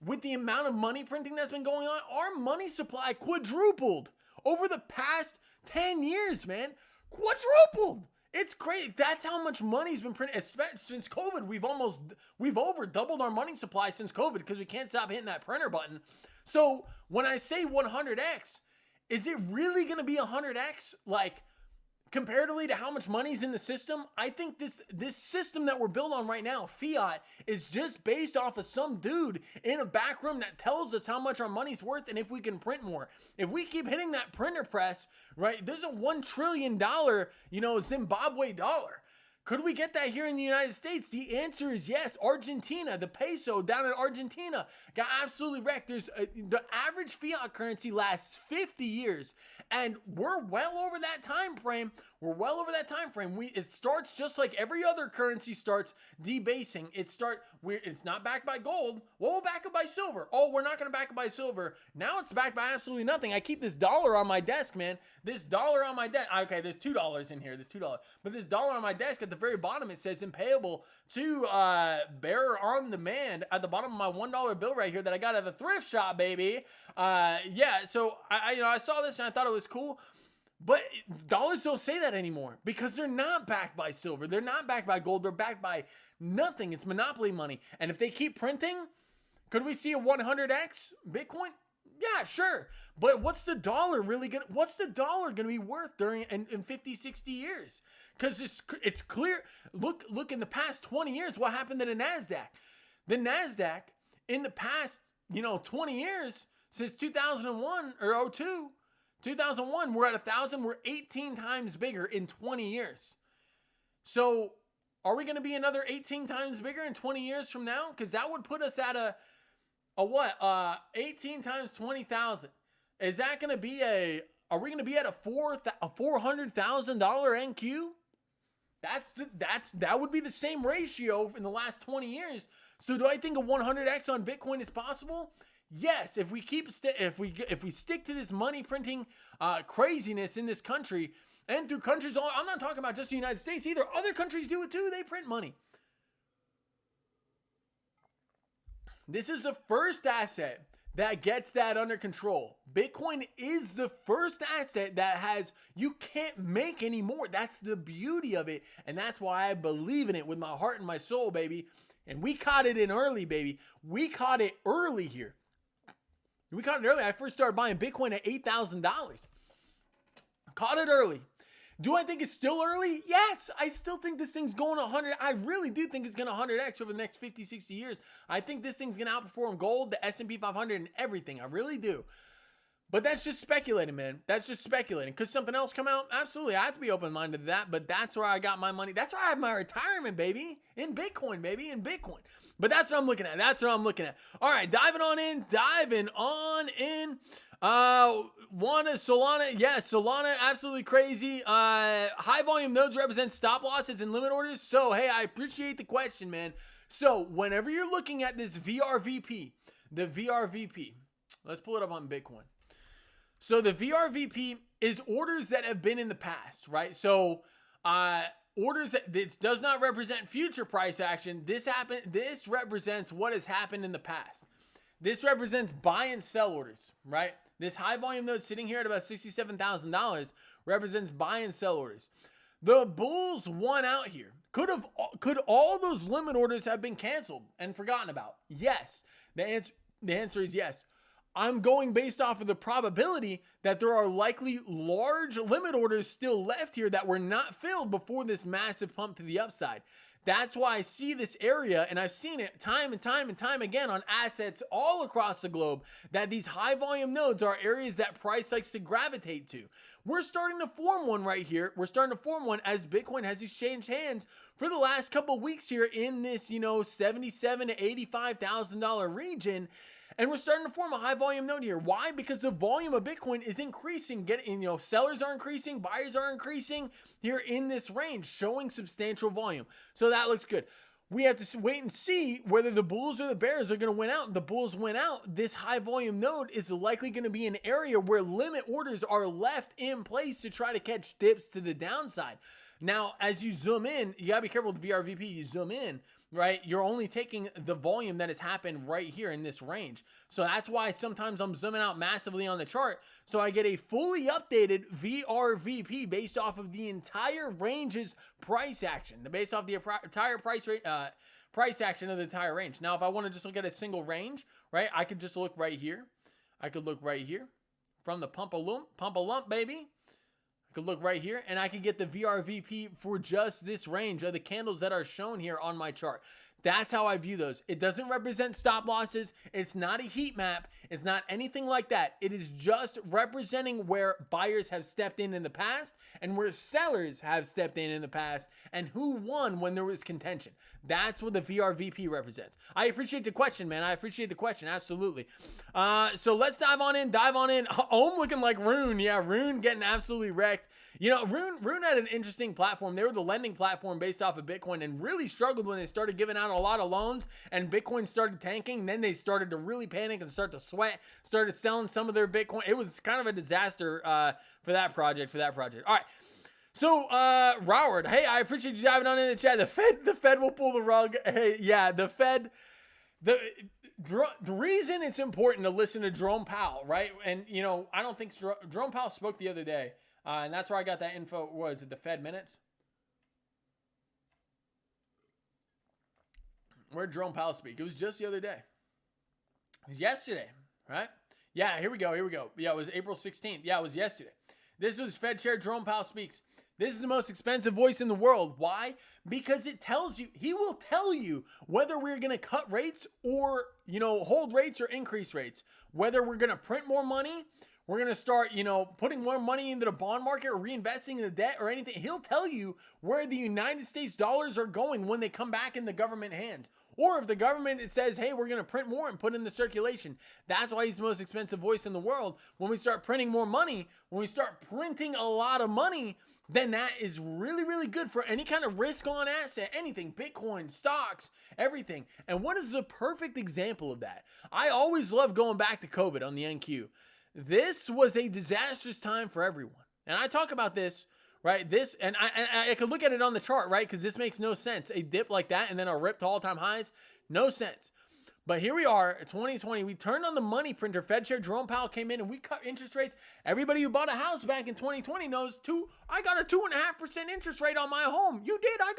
with the amount of money printing that's been going on, our money supply quadrupled over the past 10 years, man. Quadrupled. It's crazy. That's how much money's been printed. Especially since COVID, we've over doubled our money supply since COVID because we can't stop hitting that printer button. So when I say 100x, is it really going to be 100x? Like, comparatively to how much money's in the system, I think this system that we're built on right now, fiat, is just based off of some dude in a back room that tells us how much our money's worth and if we can print more. If we keep hitting that printer press, right, there's a $1 trillion, Zimbabwe dollar. Could we get that here in the United States? The answer is yes. Argentina, the peso down in Argentina got absolutely wrecked. The average fiat currency lasts 50 years, and we're well over that time frame. It starts just like every other currency starts debasing. It's not backed by gold. Well, we'll back it by silver. Oh, we're not going to back it by silver. Now it's backed by absolutely nothing. I keep this dollar on my desk, man. This dollar on my desk. Okay, there's $2 in here. There's $2. But this dollar on my desk, at the very bottom, it says impayable to bearer on demand at the bottom of my $1 bill right here that I got at the thrift shop, baby. Yeah, so I saw this and I thought it was cool. But dollars don't say that anymore because they're not backed by silver. They're not backed by gold. They're backed by nothing. It's monopoly money. And if they keep printing, could we see a 100x Bitcoin? Yeah, sure. But what's the dollar going to be worth in 50, 60 years? Because it's clear. Look in the past 20 years, what happened to the NASDAQ? The NASDAQ in the past, 20 years, since 2001 or 2001, we're at 1,000. We're 18 times bigger in 20 years. So are we going to be another 18 times bigger in 20 years from now? Because that would put us at a what? 18 times 20,000. Is that going to be are we going to be at a $400,000 NQ? That would be the same ratio in the last 20 years. So do I think a 100x on Bitcoin is possible? Yes, if we stick to this money printing craziness in this country and through countries, I'm not talking about just the United States either. Other countries do it too. They print money. This is the first asset that gets that under control. Bitcoin is the first asset that you can't make anymore. That's the beauty of it. And that's why I believe in it with my heart and my soul, baby. And we caught it in early, baby. We caught it early here. We caught it early. I first started buying Bitcoin at $8,000. Caught it early. Do I think it's still early? Yes. I still think this thing's going 100. I really do think it's going to 100x over the next 50, 60 years. I think this thing's going to outperform gold, the S&P 500, and everything. I really do. But that's just speculating, man. That's just speculating. Could something else come out? Absolutely. I have to be open-minded to that, but that's where I got my money. That's where I have my retirement, baby. In Bitcoin, baby. In Bitcoin. But that's what I'm looking at. All right, diving on in. One is Solana. Yes, Solana, absolutely crazy. High volume nodes represent stop losses and limit orders. So, hey, I appreciate the question, man. So, whenever you're looking at this VRVP, let's pull it up on Bitcoin. So, the VRVP is orders that have been in the past, right? So, orders that this does not represent future price action. This represents what has happened in the past. This represents buy and sell orders, right? This high volume node sitting here at about $67,000 represents buy and sell orders. The bulls won out here. Could all those limit orders have been canceled and forgotten about? Yes. The answer is yes. I'm going based off of the probability that there are likely large limit orders still left here that were not filled before this massive pump to the upside. That's why I see this area, and I've seen it time and time again on assets all across the globe, that these high volume nodes are areas that price likes to gravitate to. We're starting to form one right here. We're starting to form one as Bitcoin has exchanged hands for the last couple of weeks here in this, $77,000 to $85,000 region. And we're starting to form a high volume node here. Why? Because the volume of Bitcoin is increasing. Sellers are increasing, buyers are increasing here in this range, showing substantial volume. So that looks good. We have to wait and see whether the bulls or the bears are going to win out. The bulls win out. This high volume node is likely going to be an area where limit orders are left in place to try to catch dips to the downside. Now, as you zoom in, you got to be careful with the VRVP. You zoom in, right? You're only taking the volume that has happened right here in this range. So that's why sometimes I'm zooming out massively on the chart. So I get a fully updated VRVP based off of the entire range's price action, based off the entire price action of the entire range. Now, if I want to just look at a single range, right, I could just look right here. I could look right here from the pump a lump, baby. could look right here, and I could get the VRVP for just this range of the candles that are shown here on my chart. That's how I view those. It doesn't represent stop losses. It's not a heat map. It's not anything like that. It is just representing where buyers have stepped in the past and where sellers have stepped in the past and who won when there was contention. That's what the VRVP represents. I appreciate the question, man. I appreciate the question. Absolutely. So let's dive on in. Ohm looking like Rune. Yeah, Rune getting absolutely wrecked. You know, Rune had an interesting platform. They were the lending platform based off of Bitcoin and really struggled when they started giving out a lot of loans and Bitcoin started tanking. Then they started to really panic and start to sweat, started selling some of their Bitcoin. It was kind of a disaster for that project. All right. So, Roward, hey, I appreciate you diving on in the chat. The Fed will pull the rug. Hey, yeah, the Fed, the reason it's important to listen to Jerome Powell, right? And, you know, I don't think Jerome Powell spoke the other day. And that's where I got that info. Was it the Fed minutes? Where did Jerome Powell speak? It was just the other day. It was yesterday, right? Yeah, here we go. Yeah, it was April 16th. Yeah, it was yesterday. This was Fed Chair Jerome Powell speaks. This is the most expensive voice in the world. Why? Because it tells you, he will tell you whether we're going to cut rates or, you know, hold rates or increase rates. Whether we're going to print more money, we're going to start, you know, putting more money into the bond market or reinvesting in the debt or anything. He'll tell you where the United States dollars are going when they come back in the government hands. Or if the government says, hey, we're going to print more and put in the circulation. That's why he's the most expensive voice in the world. When we start printing more money, when we start printing a lot of money, then that is really, really good for any kind of risk on asset, anything, Bitcoin, stocks, everything. And what is the perfect example of that? I always love going back to COVID on the NQ. This was a disastrous time for everyone. And I talk about this, right? This, and I could look at it on the chart, right? Because this makes no sense. A dip like that and then a rip to all-time highs, no sense. But here we are, 2020. We turned on the money printer. Fed Chair Jerome Powell came in and we cut interest rates. Everybody who bought a house back in 2020 knows I got a 2.5% interest rate on my home. You did. I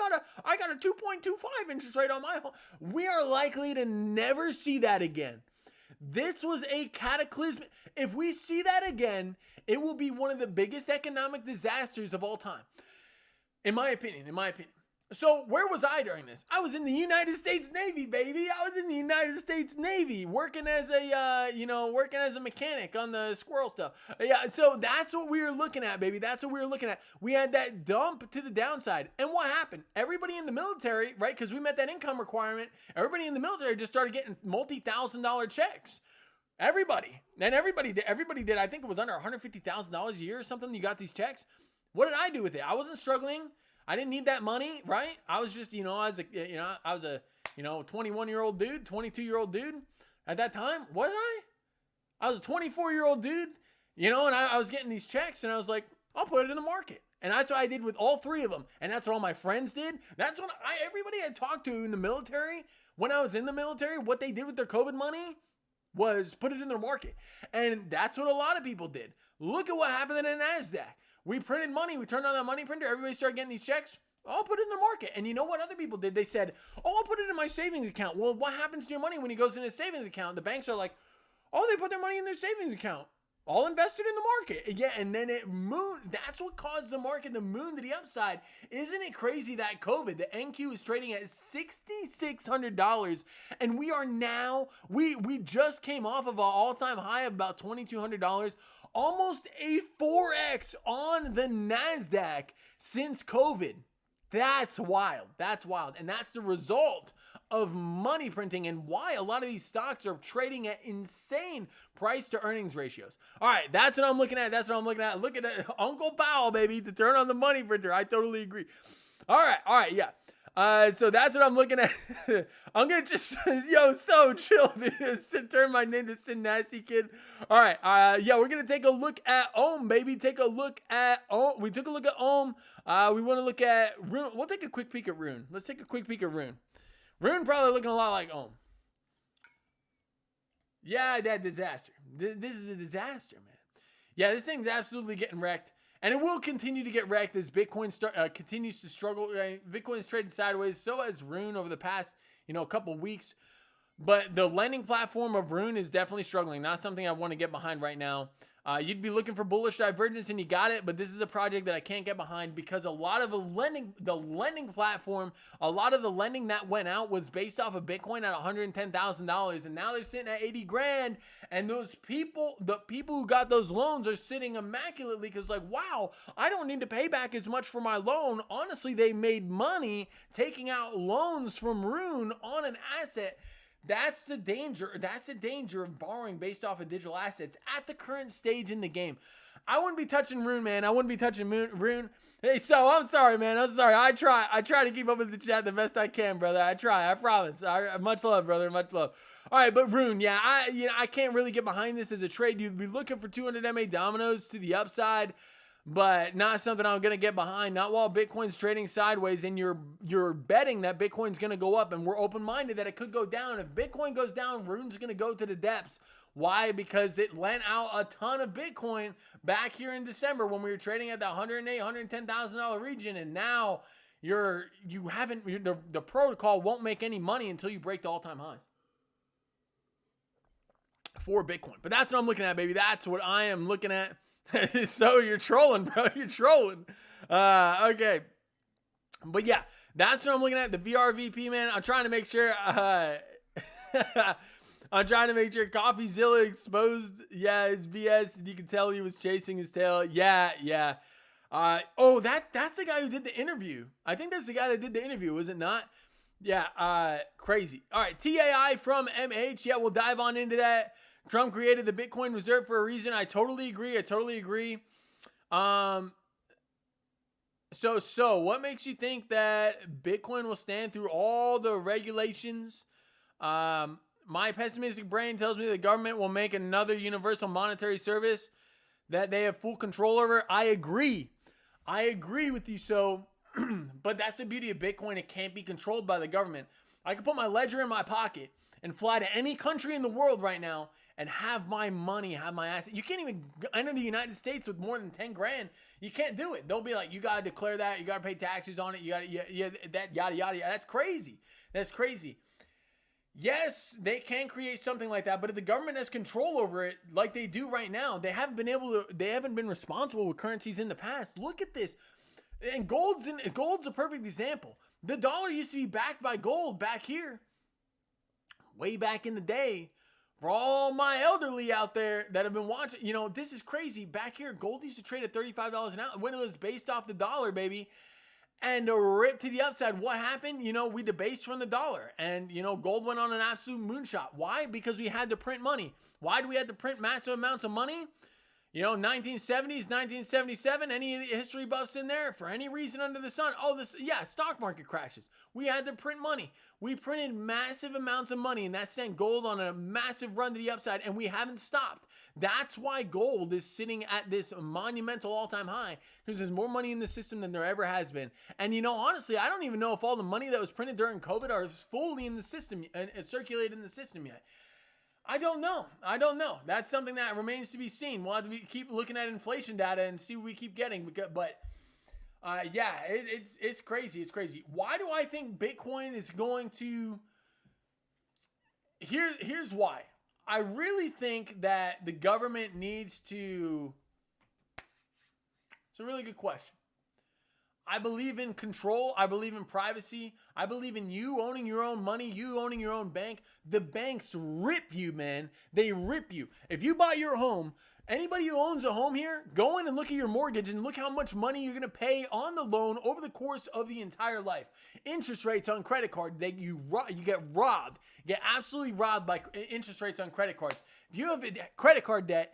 got a 2.25 interest rate on my home. We are likely to never see that again. This was a cataclysmic. If we see that again, it will be one of the biggest economic disasters of all time. In my opinion. So where was I during this? I was in the United States Navy, baby. I was in the United States Navy working as a mechanic on the squirrel stuff. Yeah, so that's what we were looking at, baby. That's what we were looking at. We had that dump to the downside. And what happened? Everybody in the military, right? Because we met that income requirement. Everybody in the military just started getting multi-$1,000 checks. Everybody did. I think it was under $150,000 a year or something. You got these checks. What did I do with it? I wasn't struggling. I didn't need that money, right? I was just, I was a 21-year-old dude, 22-year-old dude at that time. Was I? I was a 24-year-old dude, and I was getting these checks and I was like, I'll put it in the market. And that's what I did with all three of them. And that's what all my friends did. That's what everybody I talked to in the military, when I was in the military, what they did with their COVID money was put it in their market. And that's what a lot of people did. Look at what happened in the NASDAQ. We printed money. We turned on that money printer. Everybody started getting these checks. I'll put it in the market. And you know what other people did? They said, I'll put it in my savings account. Well, what happens to your money when it goes in a savings account? The banks are like, they put their money in their savings account. All invested in the market. Yeah, and then it mooned. That's what caused the market to moon to the upside. Isn't it crazy that COVID, the NQ is trading at $6,600, and we are now, we just came off of an all-time high of about $2,200, almost a 4x on the NASDAQ since COVID. That's wild. And that's the result of money printing and why a lot of these stocks are trading at insane price to earnings ratios. All right, that's what I'm looking at. Look at that. Uncle Powell, baby, to turn on the money printer. I totally agree. All right, yeah. So that's what I'm looking at. I'm going to just, so chill, dude. Turn my name to Sin Nasty Kid. All right. We're going to take a look at Ohm, baby. We took a look at Ohm. We want to look at Rune. We'll take a quick peek at Rune. Let's take a quick peek at Rune. Rune probably looking a lot like Ohm. Yeah, that disaster. This is a disaster, man. Yeah, this thing's absolutely getting wrecked. And it will continue to get wrecked as Bitcoin continues to struggle. Bitcoin is trading sideways. So has Rune over the past, couple weeks. But the lending platform of Rune is definitely struggling. Not something I want to get behind right now. You'd be looking for bullish divergence and you got it, but this is a project that I can't get behind because a lot of the lending platform, a lot of the lending that went out was based off of Bitcoin at $110,000, and now they're sitting at 80 grand. And those people, the people who got those loans are sitting immaculately because like, wow, I don't need to pay back as much for my loan. Honestly, they made money taking out loans from Rune on an asset. That's the danger. That's the danger of borrowing based off of digital assets at the current stage in the game. I wouldn't be touching Rune, man. I wouldn't be touching Rune. Hey, so I'm sorry, man. I'm sorry. I try to keep up with the chat the best I can, brother. I try. I promise. Much love, brother. Much love. All right, but Rune, yeah, I can't really get behind this as a trade. You'd be looking for 200 MA dominoes to the upside, but not something I'm going to get behind. Not while Bitcoin's trading sideways and you're betting that Bitcoin's going to go up, and we're open-minded that it could go down. If Bitcoin goes down, Rune's going to go to the depths. Why? Because it lent out a ton of Bitcoin back here in December when we were trading at the $108,000, $110,000 region, and now the protocol won't make any money until you break the all-time highs for Bitcoin. But that's what I'm looking at, baby. That's what I am looking at. So you're trolling, bro. You're trolling. Okay. But yeah, that's what I'm looking at. The VRVP, man. I'm trying to make sure. I'm trying to make sure CoffeeZilla exposed. Yeah, his BS. And you can tell he was chasing his tail. Yeah. Oh, that's the guy who did the interview. I think that's the guy that did the interview, was it not? Yeah. Crazy. All right. TAI from MH. Yeah, we'll dive on into that. Trump created the Bitcoin reserve for a reason. I totally agree. So what makes you think that Bitcoin will stand through all the regulations? My pessimistic brain tells me the government will make another universal monetary service that they have full control over. I agree with you. So, but that's the beauty of Bitcoin. It can't be controlled by the government. I can put my ledger in my pocket and fly to any country in the world right now and have my money, have my asset. You can't even enter the United States with more than 10 grand. You can't do it. They'll be like, you got to declare that. You got to pay taxes on it. You got to, that yada, yada. That's crazy. Yes, they can create something like that, but if the government has control over it like they do right now, they haven't been responsible with currencies in the past. Look at this. And gold's a perfect example. The dollar used to be backed by gold back here. Way back in the day. For all my elderly out there that have been watching, this is crazy. Back here, gold used to trade at $35 an ounce when it was based off the dollar, baby. And to rip to the upside, what happened? We debased from the dollar. And, gold went on an absolute moonshot. Why? Because we had to print money. Why do we have to print massive amounts of money? 1970s, 1977, any history buffs in there? For any reason under the sun? Stock market crashes. We had to print money. We printed massive amounts of money, and that sent gold on a massive run to the upside, and we haven't stopped. That's why gold is sitting at this monumental all-time high, because there's more money in the system than there ever has been. And, honestly, I don't even know if all the money that was printed during COVID are fully in the system and circulated in the system yet. I don't know. That's something that remains to be seen. We'll have to keep looking at inflation data and see what we keep getting. But it's crazy. It's crazy. Why do I think Bitcoin is going to... Here's why. I really think that the government needs to... It's a really good question. I believe in control. I believe in privacy. I believe in you owning your own money, you owning your own bank. The banks rip you, man. They rip you. If you buy your home, anybody who owns a home here, go in and look at your mortgage and look how much money you're going to pay on the loan over the course of the entire life. Interest rates on credit card, you get robbed. You get absolutely robbed by interest rates on credit cards. If you have credit card debt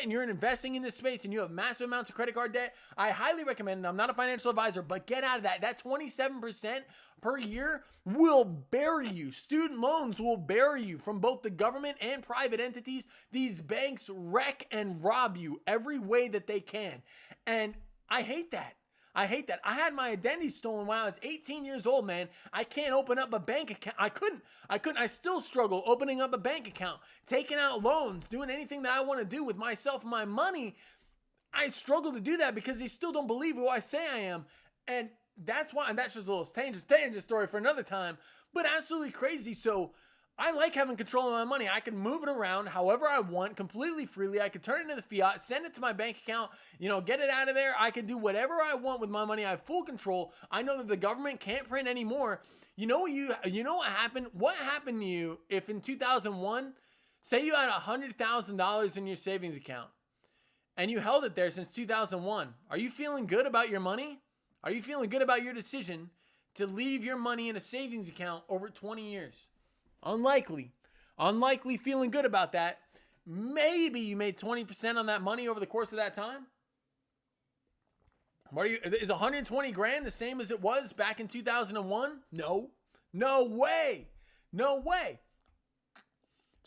and you're investing in this space and you have massive amounts of credit card debt, I highly recommend, and I'm not a financial advisor, but get out of that. That 27% per year will bury you. Student loans will bury you from both the government and private entities. These banks wreck and rob you every way that they can. And I hate that. I had my identity stolen when I was 18 years old, man. I can't open up a bank account. I couldn't. I still struggle opening up a bank account, taking out loans, doing anything that I want to do with myself and my money. I struggle to do that because they still don't believe who I say I am. And that's why, and that's just a little tangent story for another time, but absolutely crazy. So I like having control of my money. I can move it around however I want, completely freely. I can turn it into fiat, send it to my bank account, get it out of there. I can do whatever I want with my money. I have full control. I know that the government can't print anymore. You know what happened? What happened to you if in 2001, say you had $100,000 in your savings account and you held it there since 2001? Are you feeling good about your money? Are you feeling good about your decision to leave your money in a savings account over 20 years? Unlikely feeling good about that. Maybe you made 20% on that money over the course of that time. Is 120 grand the same as it was back in 2001? No way.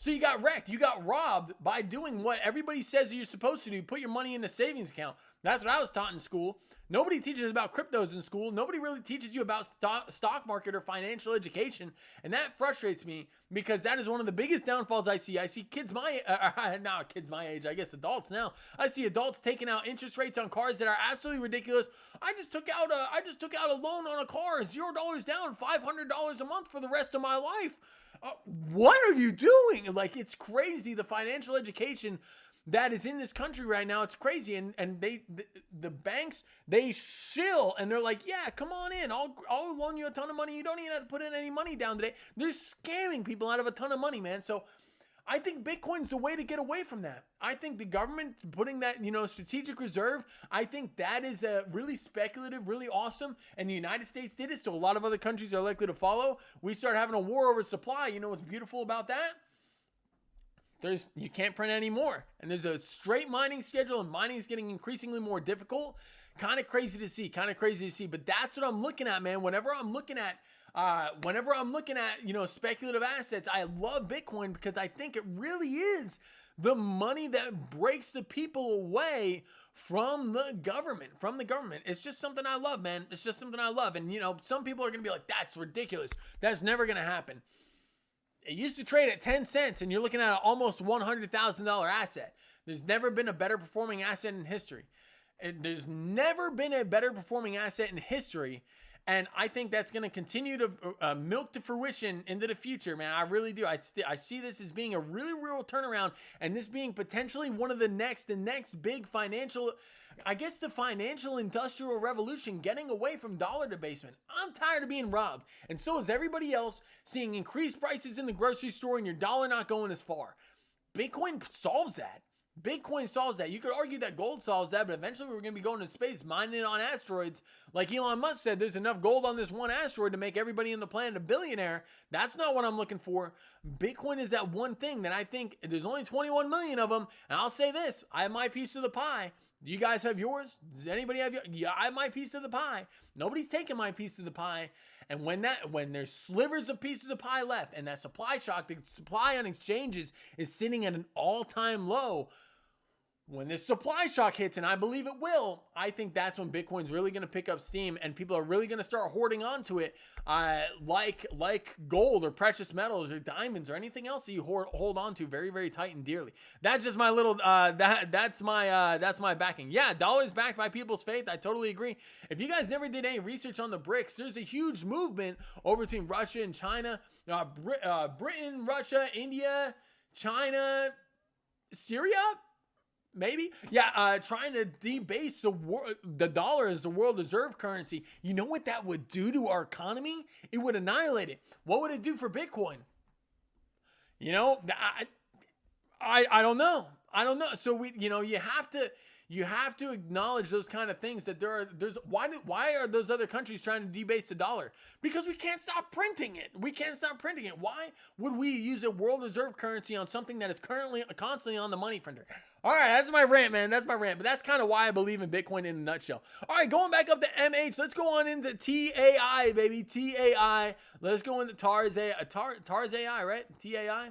So you got wrecked. You got robbed by doing what everybody says that you're supposed to do. Put your money in the savings account. That's what I was taught in school. Nobody teaches about cryptos in school. Nobody really teaches you about stock market or financial education. And that frustrates me because that is one of the biggest downfalls I see. I see kids not kids my age, I guess adults now. I see adults taking out interest rates on cars that are absolutely ridiculous. I just took out a loan on a car, $0 down, $500 a month for the rest of my life. What are you doing? Like, it's crazy. The financial education that is in this country right now, it's crazy. And the banks, they shill and they're like, yeah, come on in. I'll loan you a ton of money. You don't even have to put in any money down today. They're scamming people out of a ton of money, man. So I think Bitcoin's the way to get away from that. I think the government putting that, strategic reserve, I think that is really speculative, really awesome. And the United States did it, so a lot of other countries are likely to follow. We start having a war over supply. You know what's beautiful about that? You can't print anymore. And there's a straight mining schedule, and mining is getting increasingly more difficult. Kind of crazy to see. But that's what I'm looking at, man. Whenever I'm looking at speculative assets, I love Bitcoin because I think it really is the money that breaks the people away from the government. It's just something I love, man. It's just something I love. And, some people are going to be like, that's ridiculous. That's never going to happen. It used to trade at 10 cents and you're looking at an almost $100,000 asset. There's never been a better performing asset in history. And there's never been a better performing asset in history. And I think that's going to continue to milk to fruition into the future, man. I really do. I see this as being a really real turnaround, and this being potentially one of the next big financial, I guess, the financial industrial revolution, getting away from dollar debasement. I'm tired of being robbed, and so is everybody else, seeing increased prices in the grocery store and your dollar not going as far. Bitcoin solves that. You could argue that gold solves that, but eventually we're going to be going to space, mining on asteroids. Like Elon Musk said, there's enough gold on this one asteroid to make everybody in the planet a billionaire. That's not what I'm looking for. Bitcoin is that one thing that I think there's only 21 million of them. And I'll say this, I have my piece of the pie. Do you guys have yours? Does anybody have yours? Yeah, I have my piece of the pie. Nobody's taking my piece of the pie. And when there's slivers of pieces of pie left and that supply shock, the supply on exchanges is sitting at an all-time low. When this supply shock hits, and I believe it will, I think that's when Bitcoin's really going to pick up steam and people are really going to start hoarding onto it, like gold or precious metals or diamonds or anything else that you hold on to very, very tight and dearly. That's just my little, that's my backing. Yeah, dollars backed by people's faith. I totally agree. If you guys never did any research on the BRICS, there's a huge movement over between Russia and China, Britain, Russia, India, China, Syria. Maybe. Yeah, trying to debase the dollar as the world reserve currency. You know what that would do to our economy? It would annihilate it. What would it do for Bitcoin? I don't know. So you have to acknowledge those kind of things, that why are those other countries trying to debase the dollar? Because we can't stop printing it. Why would we use a world reserve currency on something that is constantly on the money printer? All right, that's my rant, man. But that's kind of why I believe in Bitcoin in a nutshell. All right, going back up to MH, let's go on into TAI, baby. TAI. Let's go into TARS AI, right? TAI?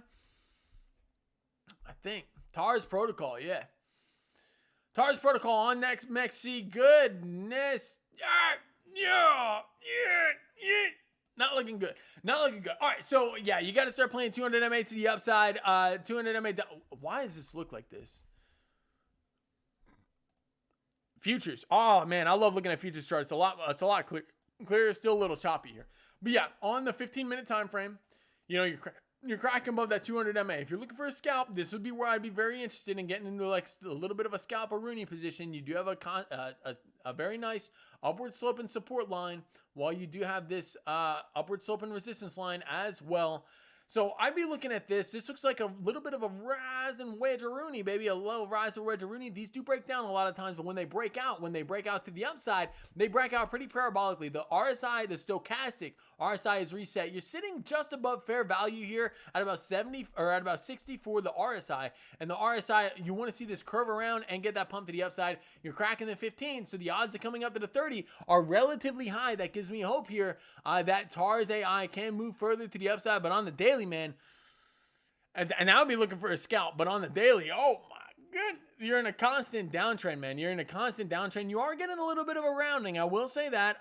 I think. TARS protocol, yeah. TARS protocol on next Mexi. Goodness. Yeah. Not looking good. All right, so yeah, you got to start playing 200 MA to the upside. 200 MA. Why does this look like this? Futures. Oh man, I love looking at futures charts. It's a lot clearer. Still a little choppy here. But yeah, on the 15-minute time frame, you're you're cracking above that 200 MA. If you're looking for a scalp, this would be where I'd be very interested in getting into like a little bit of a scalp or Rooney position. You do have a very nice upward sloping support line, while you do have this upward sloping resistance line as well. So I'd be looking at this. This looks like a little bit of a rise and wedge or Rooney, baby. A low rise or wedge or Rooney. These do break down a lot of times, but when they break out to the upside, they break out pretty parabolically. The RSI, the stochastic RSI is reset. You're sitting just above fair value here at about 70 or at about 60 for the RSI. And the RSI, you want to see this curve around and get that pump to the upside. You're cracking the 15, so the odds of coming up to the 30 are relatively high. That gives me hope here that TARS AI can move further to the upside, but on the daily, man, and I would be looking for a scalp, but on the daily, oh my goodness, you're in a constant downtrend, man. You're in a constant downtrend. You are getting a little bit of a rounding. I will say that.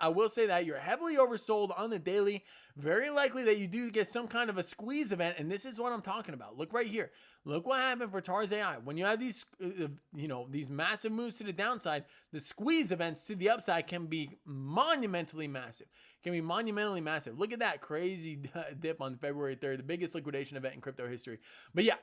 You're heavily oversold on the daily. Very likely that you do get some kind of a squeeze event, and this is what I'm talking about. Look right here. Look what happened for TARS AI. When you have these, these massive moves to the downside, the squeeze events to the upside can be monumentally massive. Look at that crazy dip on February 3rd, the biggest liquidation event in crypto history. But yeah,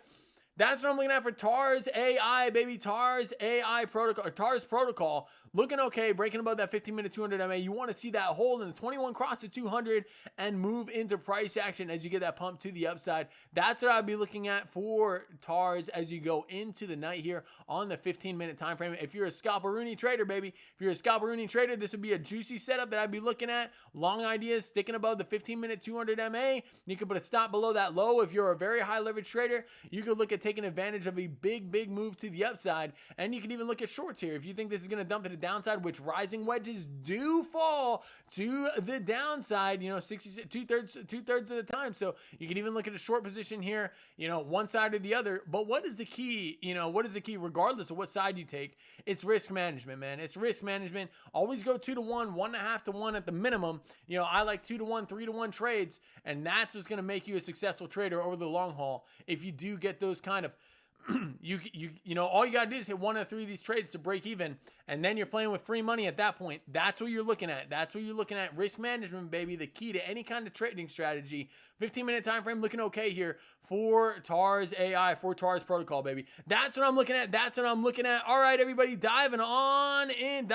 that's what I'm looking at for TARS AI, baby. TARS AI protocol, or TARS protocol, looking okay, breaking above that 15-minute 200 MA. You want to see that hold in the 21 cross to 200 and move into price action as you get that pump to the upside. That's what I'd be looking at for TARS as you go into the night here on the 15-minute time frame. If you're a scalperoonie trader, baby, if you're a scalperoonie trader, this would be a juicy setup that I'd be looking at. Long ideas, sticking above the 15-minute 200 MA. You could put a stop below that low. If you're a very high leverage trader, you could look at taking advantage of a big move to the upside, and you can even look at shorts here if you think this is going to dump to the downside, which rising wedges do fall to the downside, 60 two-thirds of the time. So you can even look at a short position here, one side or the other. But what is the key? What is the key regardless of what side you take? It's risk management, man. It's risk management. Always go 2 to 1, 1.5 to 1 at the minimum. I like 2 to 1, 3 to 1 trades, and that's what's going to make you a successful trader over the long haul. If you do get those kind of all you gotta do is hit 1 of 3 of these trades to break even, and then you're playing with free money at that point. That's what you're looking at. Risk management, baby, the key to any kind of trading strategy. 15-minute time frame looking okay here for TARS AI, for TARS protocol, baby. That's what I'm looking at. All right, everybody, diving on in.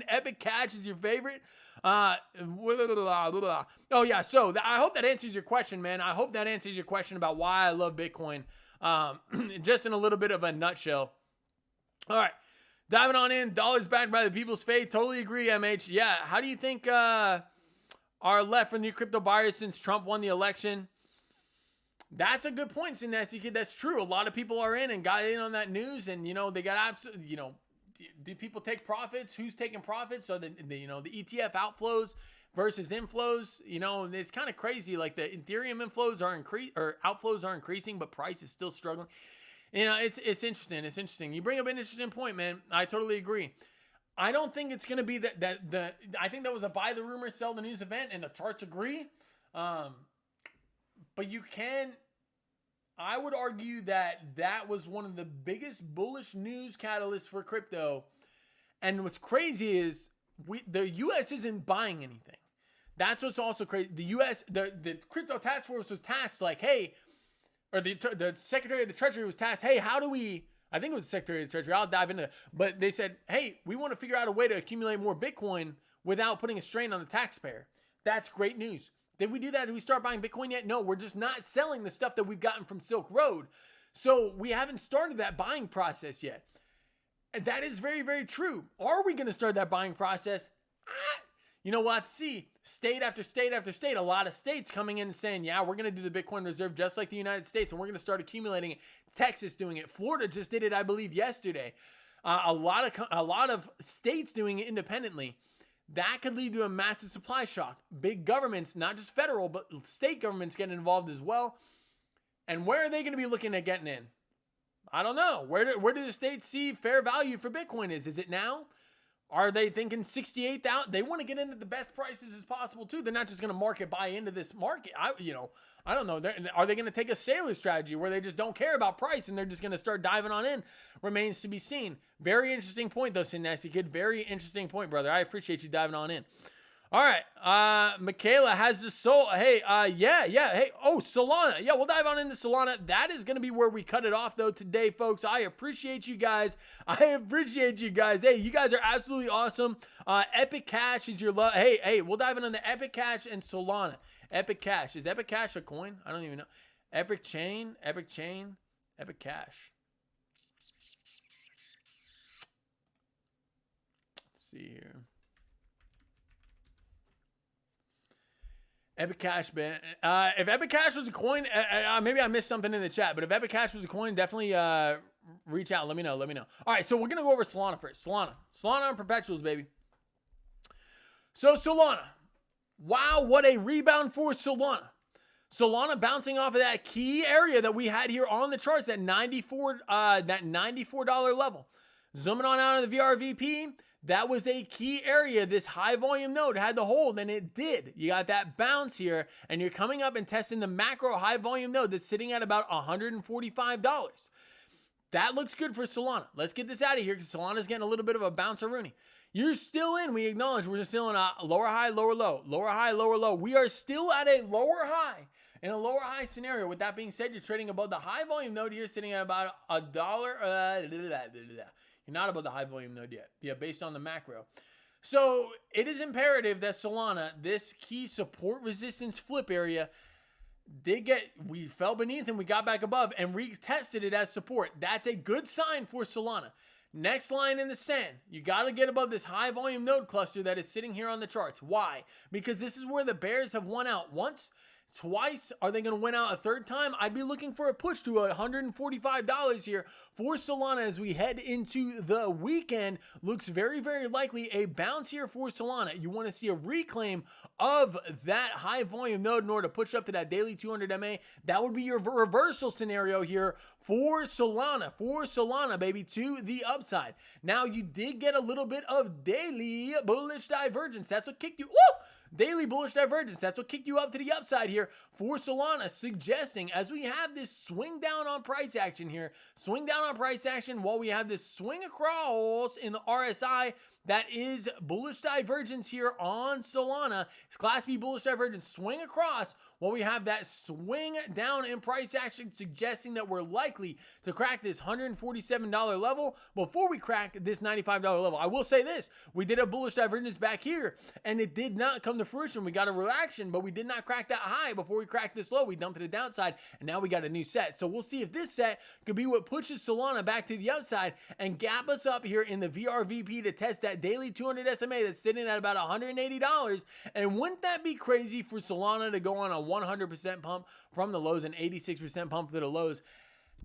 Epic Catch is your favorite. Oh yeah, so I hope that answers your question, man. I hope that answers your question about why I love Bitcoin. Just in a little bit of a nutshell. All right, diving on in. Dollars backed by the people's faith. Totally agree, MH. Yeah, how do you think are left for new crypto buyers since Trump won the election? That's a good point, Sinesti Kid. That's true. A lot of people are in and got in on that news, and they got absolutely, do people take profits? Who's taking profits? So the ETF outflows versus inflows, it's kind of crazy. Like the Ethereum inflows are outflows are increasing, but price is still struggling. It's interesting. You bring up an interesting point, man. I totally agree. I don't think it's going to be I think that was a buy the rumor, sell the news event, and the charts agree. But I would argue that was one of the biggest bullish news catalysts for crypto. And what's crazy is the U.S. isn't buying anything. That's what's also crazy. The U.S., the crypto task force was tasked hey, or the Secretary of the Treasury was tasked, hey, how do we, I think it was the Secretary of the Treasury, I'll dive into it, but they said, hey, we want to figure out a way to accumulate more Bitcoin without putting a strain on the taxpayer. That's great news. Did we do that? Did we start buying Bitcoin yet? No, we're just not selling the stuff that we've gotten from Silk Road. So we haven't started that buying process yet. And that is very, very true. Are we going to start that buying process? We'll have to see. State after state after state, a lot of states coming in and saying, yeah, we're going to do the Bitcoin reserve just like the United States, and we're going to start accumulating it. Texas doing it. Florida just did it, I believe, yesterday. A lot of states doing it independently. That could lead to a massive supply shock. Big governments, not just federal, but state governments getting involved as well. And where are they going to be looking at getting in? I don't know. Where do the states see fair value for Bitcoin is? Is it now? Are they thinking 68,000? They want to get into the best prices as possible too. They're not just going to buy into this market. I don't know. Are they going to take a sailor strategy where they just don't care about price and they're just going to start diving on in? Remains to be seen. Very interesting point though, Nasty Kid. Very interesting point, brother. I appreciate you diving on in. All right, Michaela has the soul. Hey, yeah. Hey, oh, Solana. Yeah, we'll dive on into Solana. That is going to be where we cut it off, though, today, folks. I appreciate you guys. Hey, you guys are absolutely awesome. Epic Cash is your love. Hey, we'll dive in on the Epic Cash and Solana. Epic Cash. Is Epic Cash a coin? I don't even know. Epic Chain, Epic Cash. Let's see here. Epic Cash, man. If Epic Cash was a coin, maybe I missed something in the chat, but if Epic Cash was a coin, definitely reach out. Let me know. All right, so we're going to go over Solana first. Solana on perpetuals, baby. So Solana. Wow, what a rebound for Solana. Solana bouncing off of that key area that we had here on the charts, that $94 level. Zooming on out of the VRVP, that was a key area this high volume node had to hold, and it did. You got that bounce here, and you're coming up and testing the macro high volume node that's sitting at about $145. That looks good for Solana. Let's get this out of here because Solana's getting a little bit of a bounce-a-rooney. You're still in. We acknowledge we're still in a lower high, lower low. Lower high, lower low. We are still at a lower high. In a lower high scenario, with that being said, you're trading above the high volume node here, sitting at about $1. You're not above the high volume node yet. Yeah, based on the macro. So it is imperative that Solana, this key support resistance flip area, we fell beneath and we got back above and retested it as support. That's a good sign for Solana. Next line in the sand, you got to get above this high volume node cluster that is sitting here on the charts. Why? Because this is where the bears have won out once. Twice. Are they going to win out a third time? I'd be looking for a push to $145 here for Solana as we head into the weekend. Looks very, very likely a bounce here for Solana. You want to see a reclaim of that high volume node in order to push up to that daily 200 MA. That would be your reversal scenario here for Solana, baby, to the upside. Now, you did get a little bit of daily bullish divergence. That's what kicked you. Woo! Daily bullish divergence. That's what kicked you up to the upside here for Solana, suggesting as we have this swing down on price action here, while we have this swing across in the RSI, that is bullish divergence here on Solana. It's Class B bullish divergence, swing across while we have that swing down in price action, suggesting that we're likely to crack this $147 level before we crack this $95 level. I will say this, we did a bullish divergence back here and it did not come to fruition. We got a reaction, but we did not crack that high before we cracked this low. We dumped to the downside and now we got a new set. So we'll see if this set could be what pushes Solana back to the upside and gap us up here in the VRVP to test that daily 200 SMA that's sitting at about $180. And wouldn't that be crazy for Solana to go on a 100% pump from the lows and 86% pump to the lows?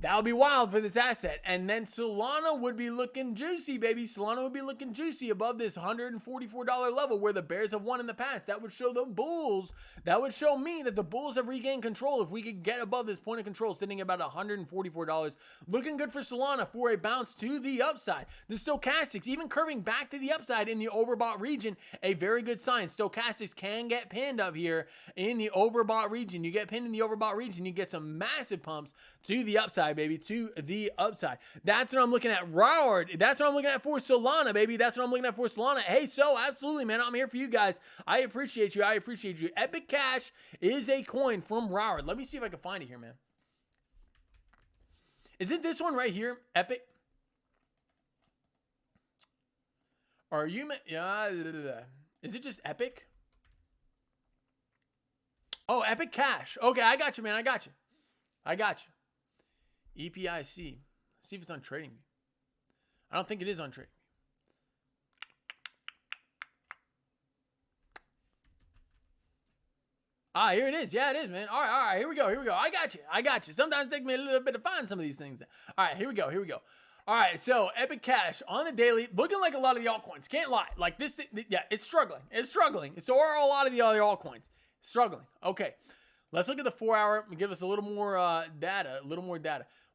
That would be wild for this asset. And then Solana would be looking juicy, baby. Solana would be looking juicy above this $144 level where the bears have won in the past. That would show the bulls. That would show me that the bulls have regained control if we could get above this point of control sitting at about $144. Looking good for Solana for a bounce to the upside. The stochastics, even curving back to the upside in the overbought region, a very good sign. Stochastics can get pinned up here in the overbought region. You get pinned in the overbought region, you get some massive pumps to the upside, baby, to the upside. That's what I'm looking at. Roward. That's what I'm looking at for Solana, baby. That's what I'm looking at for Solana. Hey, so absolutely, man. I'm here for you guys. I appreciate you. Epic Cash is a coin from Roward. Let me see if I can find it here, man. Is it this one right here? Epic? Are you... Yeah. Is it just Epic? Oh, Epic Cash. Okay, I got you, man. I got you. EPIC. See if it's on TradingView. I don't think it is on TradingView. Ah, here it is. Yeah, it is, man. All right. Here we go. I got you. Sometimes it takes me a little bit to find some of these things. All right, here we go. All right, so Epic Cash on the daily, looking like a lot of the altcoins. Can't lie. Like this, yeah, it's struggling. So are a lot of the other altcoins. Struggling. Okay, let's look at the 4 hour and give us a little more data.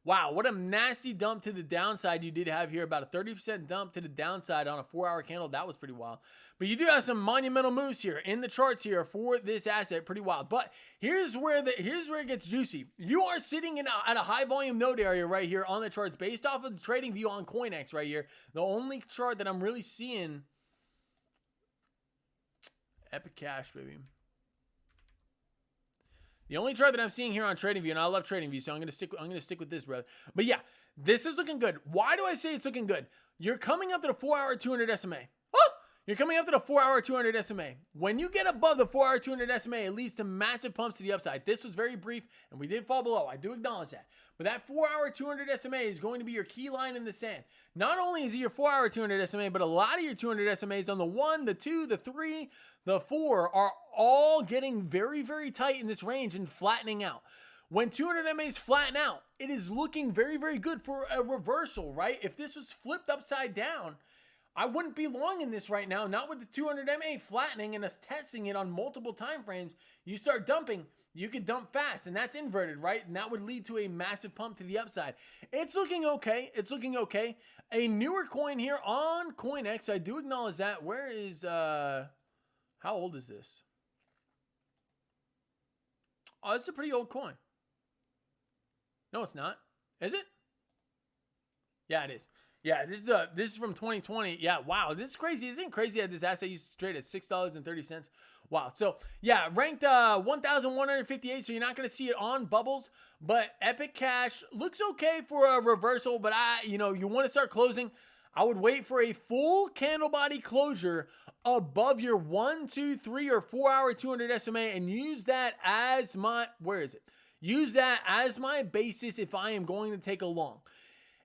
Wow, what a nasty dump to the downside you did have here. About a 30% dump to the downside on a 4 hour candle. That was pretty wild. But you do have some monumental moves here in the charts here for this asset. Pretty wild. But here's where it gets juicy. You are sitting at a high volume node area right here on the charts based off of the trading view on CoinEx right here. The only chart that I'm really seeing... Epic Cash, baby. The only chart that I'm seeing here on TradingView, and I love TradingView, so I'm gonna stick with this, brother. But yeah, this is looking good. Why do I say it's looking good? You're coming up to the 4-hour 200 SMA. Oh! You're coming up to the 4-hour 200 SMA. When you get above the 4-hour 200 SMA, it leads to massive pumps to the upside. This was very brief, and we did fall below. I do acknowledge that. But that 4-hour 200 SMA is going to be your key line in the sand. Not only is it your 4-hour 200 SMA, but a lot of your 200 SMAs on the 1, the 2, the 3, the 4 are all getting very, very tight in this range and flattening out. When 200 MAs flatten out, it is looking very, very good for a reversal, right? If this was flipped upside down, I wouldn't be long in this right now. Not with the 200 MA flattening and us testing it on multiple time frames. You start dumping, you could dump fast, and that's inverted, right? And that would lead to a massive pump to the upside. It's looking okay. It's looking okay. A newer coin here on CoinX. I do acknowledge that. Where is, how old is this? Oh, it's a pretty old coin. No, it's not. Is it? Yeah, it is. Yeah, this is from 2020. Yeah, wow, this is crazy. Isn't it crazy that this asset used to trade at $6.30? Wow. So yeah, ranked 1,158. So you're not going to see it on bubbles, but Epic Cash looks okay for a reversal. But you want to start closing. I would wait for a full candle body closure above your 1, 2, 3, or 4-hour 200 SMA and use that as my Use that as my basis if I am going to take a long.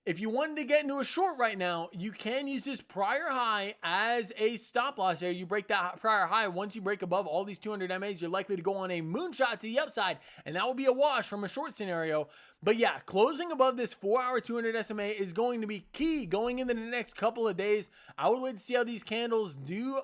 If you wanted to get into a short right now, you can use this prior high as a stop loss there. You break that prior high. Once you break above all these 200 MAs, you're likely to go on a moonshot to the upside, and that will be a wash from a short scenario. But yeah, closing above this 4-hour 200 SMA is going to be key going into the next couple of days. I would wait to see how these candles do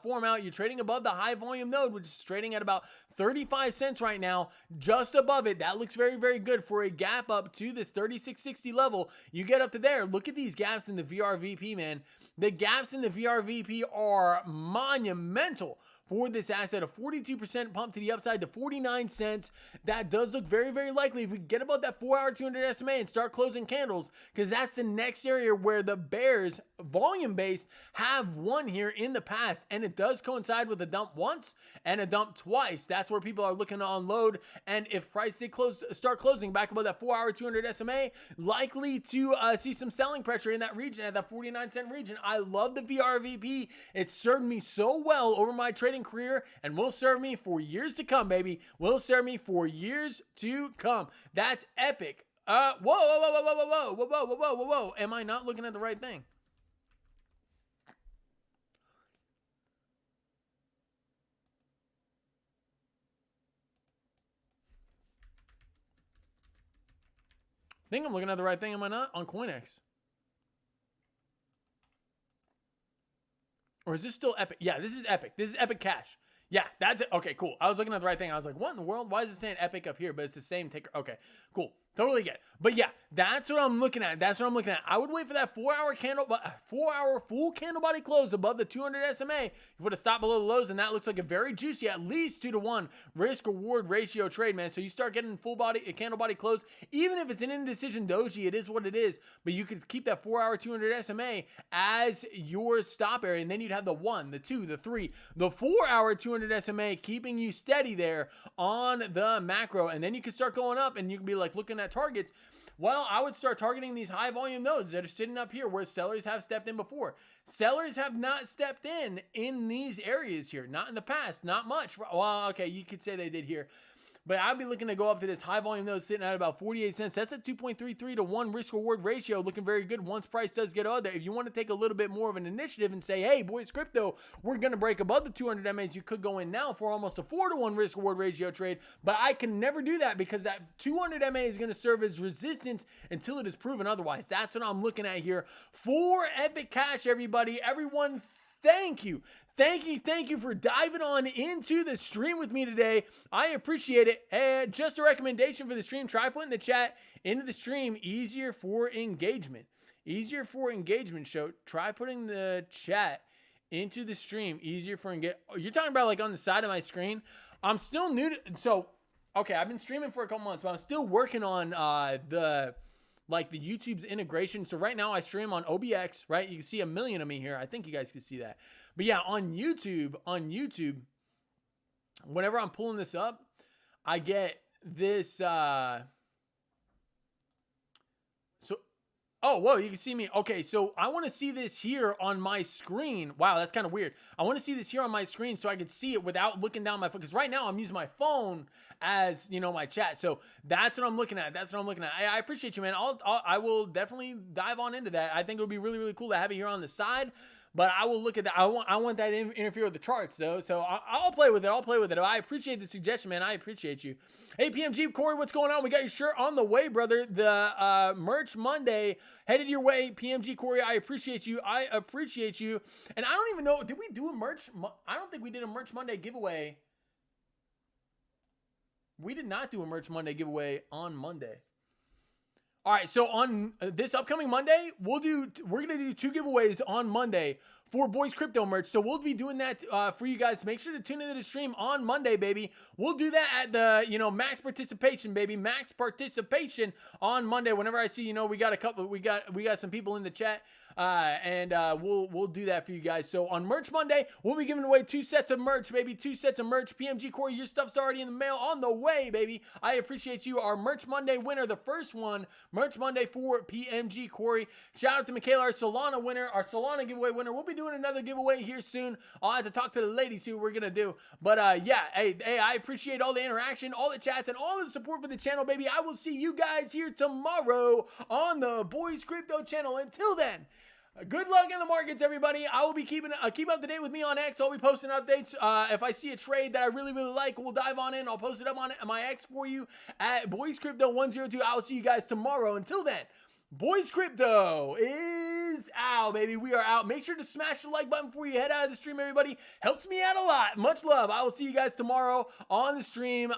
form out. You're trading above the high volume node, which is trading at about 35 cents right now, just above it. That looks very, very good for a gap up to this 36.60 level. You get up to there. Look at these gaps in the VRVP, man. The gaps in the VRVP are monumental for this asset. A 42% pump to the upside to 49 cents. That does look very, very likely if we get above that 4-hour 200 SMA and start closing candles, because that's the next area where the bears, volume-based, have won here in the past, and it does coincide with a dump once and a dump twice. That's where people are looking to unload, and if price did start closing back above that 4-hour 200 SMA, likely to see some selling pressure in that region, at that 49-cent region. I love the VRVP. It served me so well over my trading career and will serve me for years to come, baby. Will serve me for years to come. That's epic. Whoa. Am I not looking at the right thing? I think I'm looking at the right thing, am I not? On CoinX. Or is this still Epic? Yeah, this is Epic. This is Epic Cash. Yeah, that's it. Okay, cool. I was looking at the right thing. I was like, what in the world? Why is it saying Epic up here? But it's the same ticker. Okay, cool. Totally get it. But yeah, that's what I'm looking at. That's what I'm looking at. I would wait for that 4-hour full candle body close above the 200 SMA. You put a stop below the lows, and that looks like a very juicy, at least 2-to-1 risk-reward ratio trade, man. So you start getting full body, candle body close. Even if it's an indecision doji, it is what it is. But you could keep that 4-hour 200 SMA as your stop area, and then you'd have the 1, the 2, the 3, the 4-hour 200 SMA keeping you steady there on the macro. And then you could start going up, and you can be like looking at targets. Well, I would start targeting these high volume nodes that are sitting up here where sellers have stepped in before. Sellers have not stepped in these areas here. Not in the past. Not much. Well, okay, you could say they did here. But I'd be looking to go up to this high volume node sitting at about 48 cents. That's a 2.33 to 1 risk reward ratio, looking very good once price does get out there. If you want to take a little bit more of an initiative and say, hey, boys, crypto, we're going to break above the 200 MAs, you could go in now for almost a 4-to-1 risk reward ratio trade. But I can never do that because that 200 MA is going to serve as resistance until it is proven otherwise. That's what I'm looking at here for Epic Cash, everybody. Everyone, thank you. Thank you for diving on into the stream with me today. I appreciate it. And just a recommendation for the stream, try putting the chat into the stream. Easier for engagement. Easier for engagement, show. Try putting the chat into the stream. Easier for engagement. You're talking about like on the side of my screen. I'm still new to, so, okay, I've been streaming for a couple months, but I'm still working on the YouTube's integration. So right now I stream on OBX, right? You can see a million of me here. I think you guys can see that. But yeah, on YouTube, whenever I'm pulling this up, I get this, oh, whoa, you can see me. Okay, so I want to see this here on my screen. Wow, that's kind of weird. I want to see this here on my screen so I can see it without looking down my phone. Because right now I'm using my phone as, you know, my chat. So that's what I'm looking at. That's what I'm looking at. I appreciate you, man. I will definitely dive on into that. I think it would be really, really cool to have it here on the side. But I will look at that. I want that to interfere with the charts, though. So I'll play with it. I'll play with it. I appreciate the suggestion, man. I appreciate you. Hey, PMG, Corey, what's going on? We got your shirt on the way, brother. The Merch Monday headed your way. PMG, Corey, I appreciate you. I appreciate you. And I don't even know, did we do a merch? I don't think we did a Merch Monday giveaway. We did not do a Merch Monday giveaway on Monday. All right, so on this upcoming Monday, we're gonna do 2 giveaways on Monday for Boys Crypto merch. So we'll be doing that for you guys. Make sure to tune into the stream on Monday, baby. We'll do that at the, you know, max participation, baby. Max participation on Monday. Whenever I see, you know, we got some people in the chat, and we'll do that for you guys. So on Merch Monday, we'll be giving away 2 sets of merch, baby. 2 sets of merch. PMG Corey, your stuff's already in the mail on the way, baby. I appreciate you. Our Merch Monday winner, the first one, Merch Monday for PMG Corey. Shout out to Michaela, our Solana winner, our Solana giveaway winner. We'll be doing another giveaway here soon. I'll have to talk to the ladies, see what we're gonna do. But yeah, hey, I appreciate all the interaction, all the chats, and all the support for the channel, baby. I will see you guys here tomorrow on the Boys Crypto channel. Until then, good luck in the markets, everybody. I will be keep up to date with me on X. I'll be posting updates. If I see a trade that I really, really like, we'll dive on in. I'll post it up on my X for you at Boys Crypto 102. I will see you guys tomorrow. Until then, Boys Crypto is out, baby. We are out. Make sure to smash the like button before you head out of the stream, everybody. Helps me out a lot. Much love. I will see you guys tomorrow on the stream.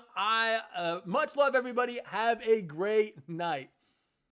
Much love, everybody. Have a great night.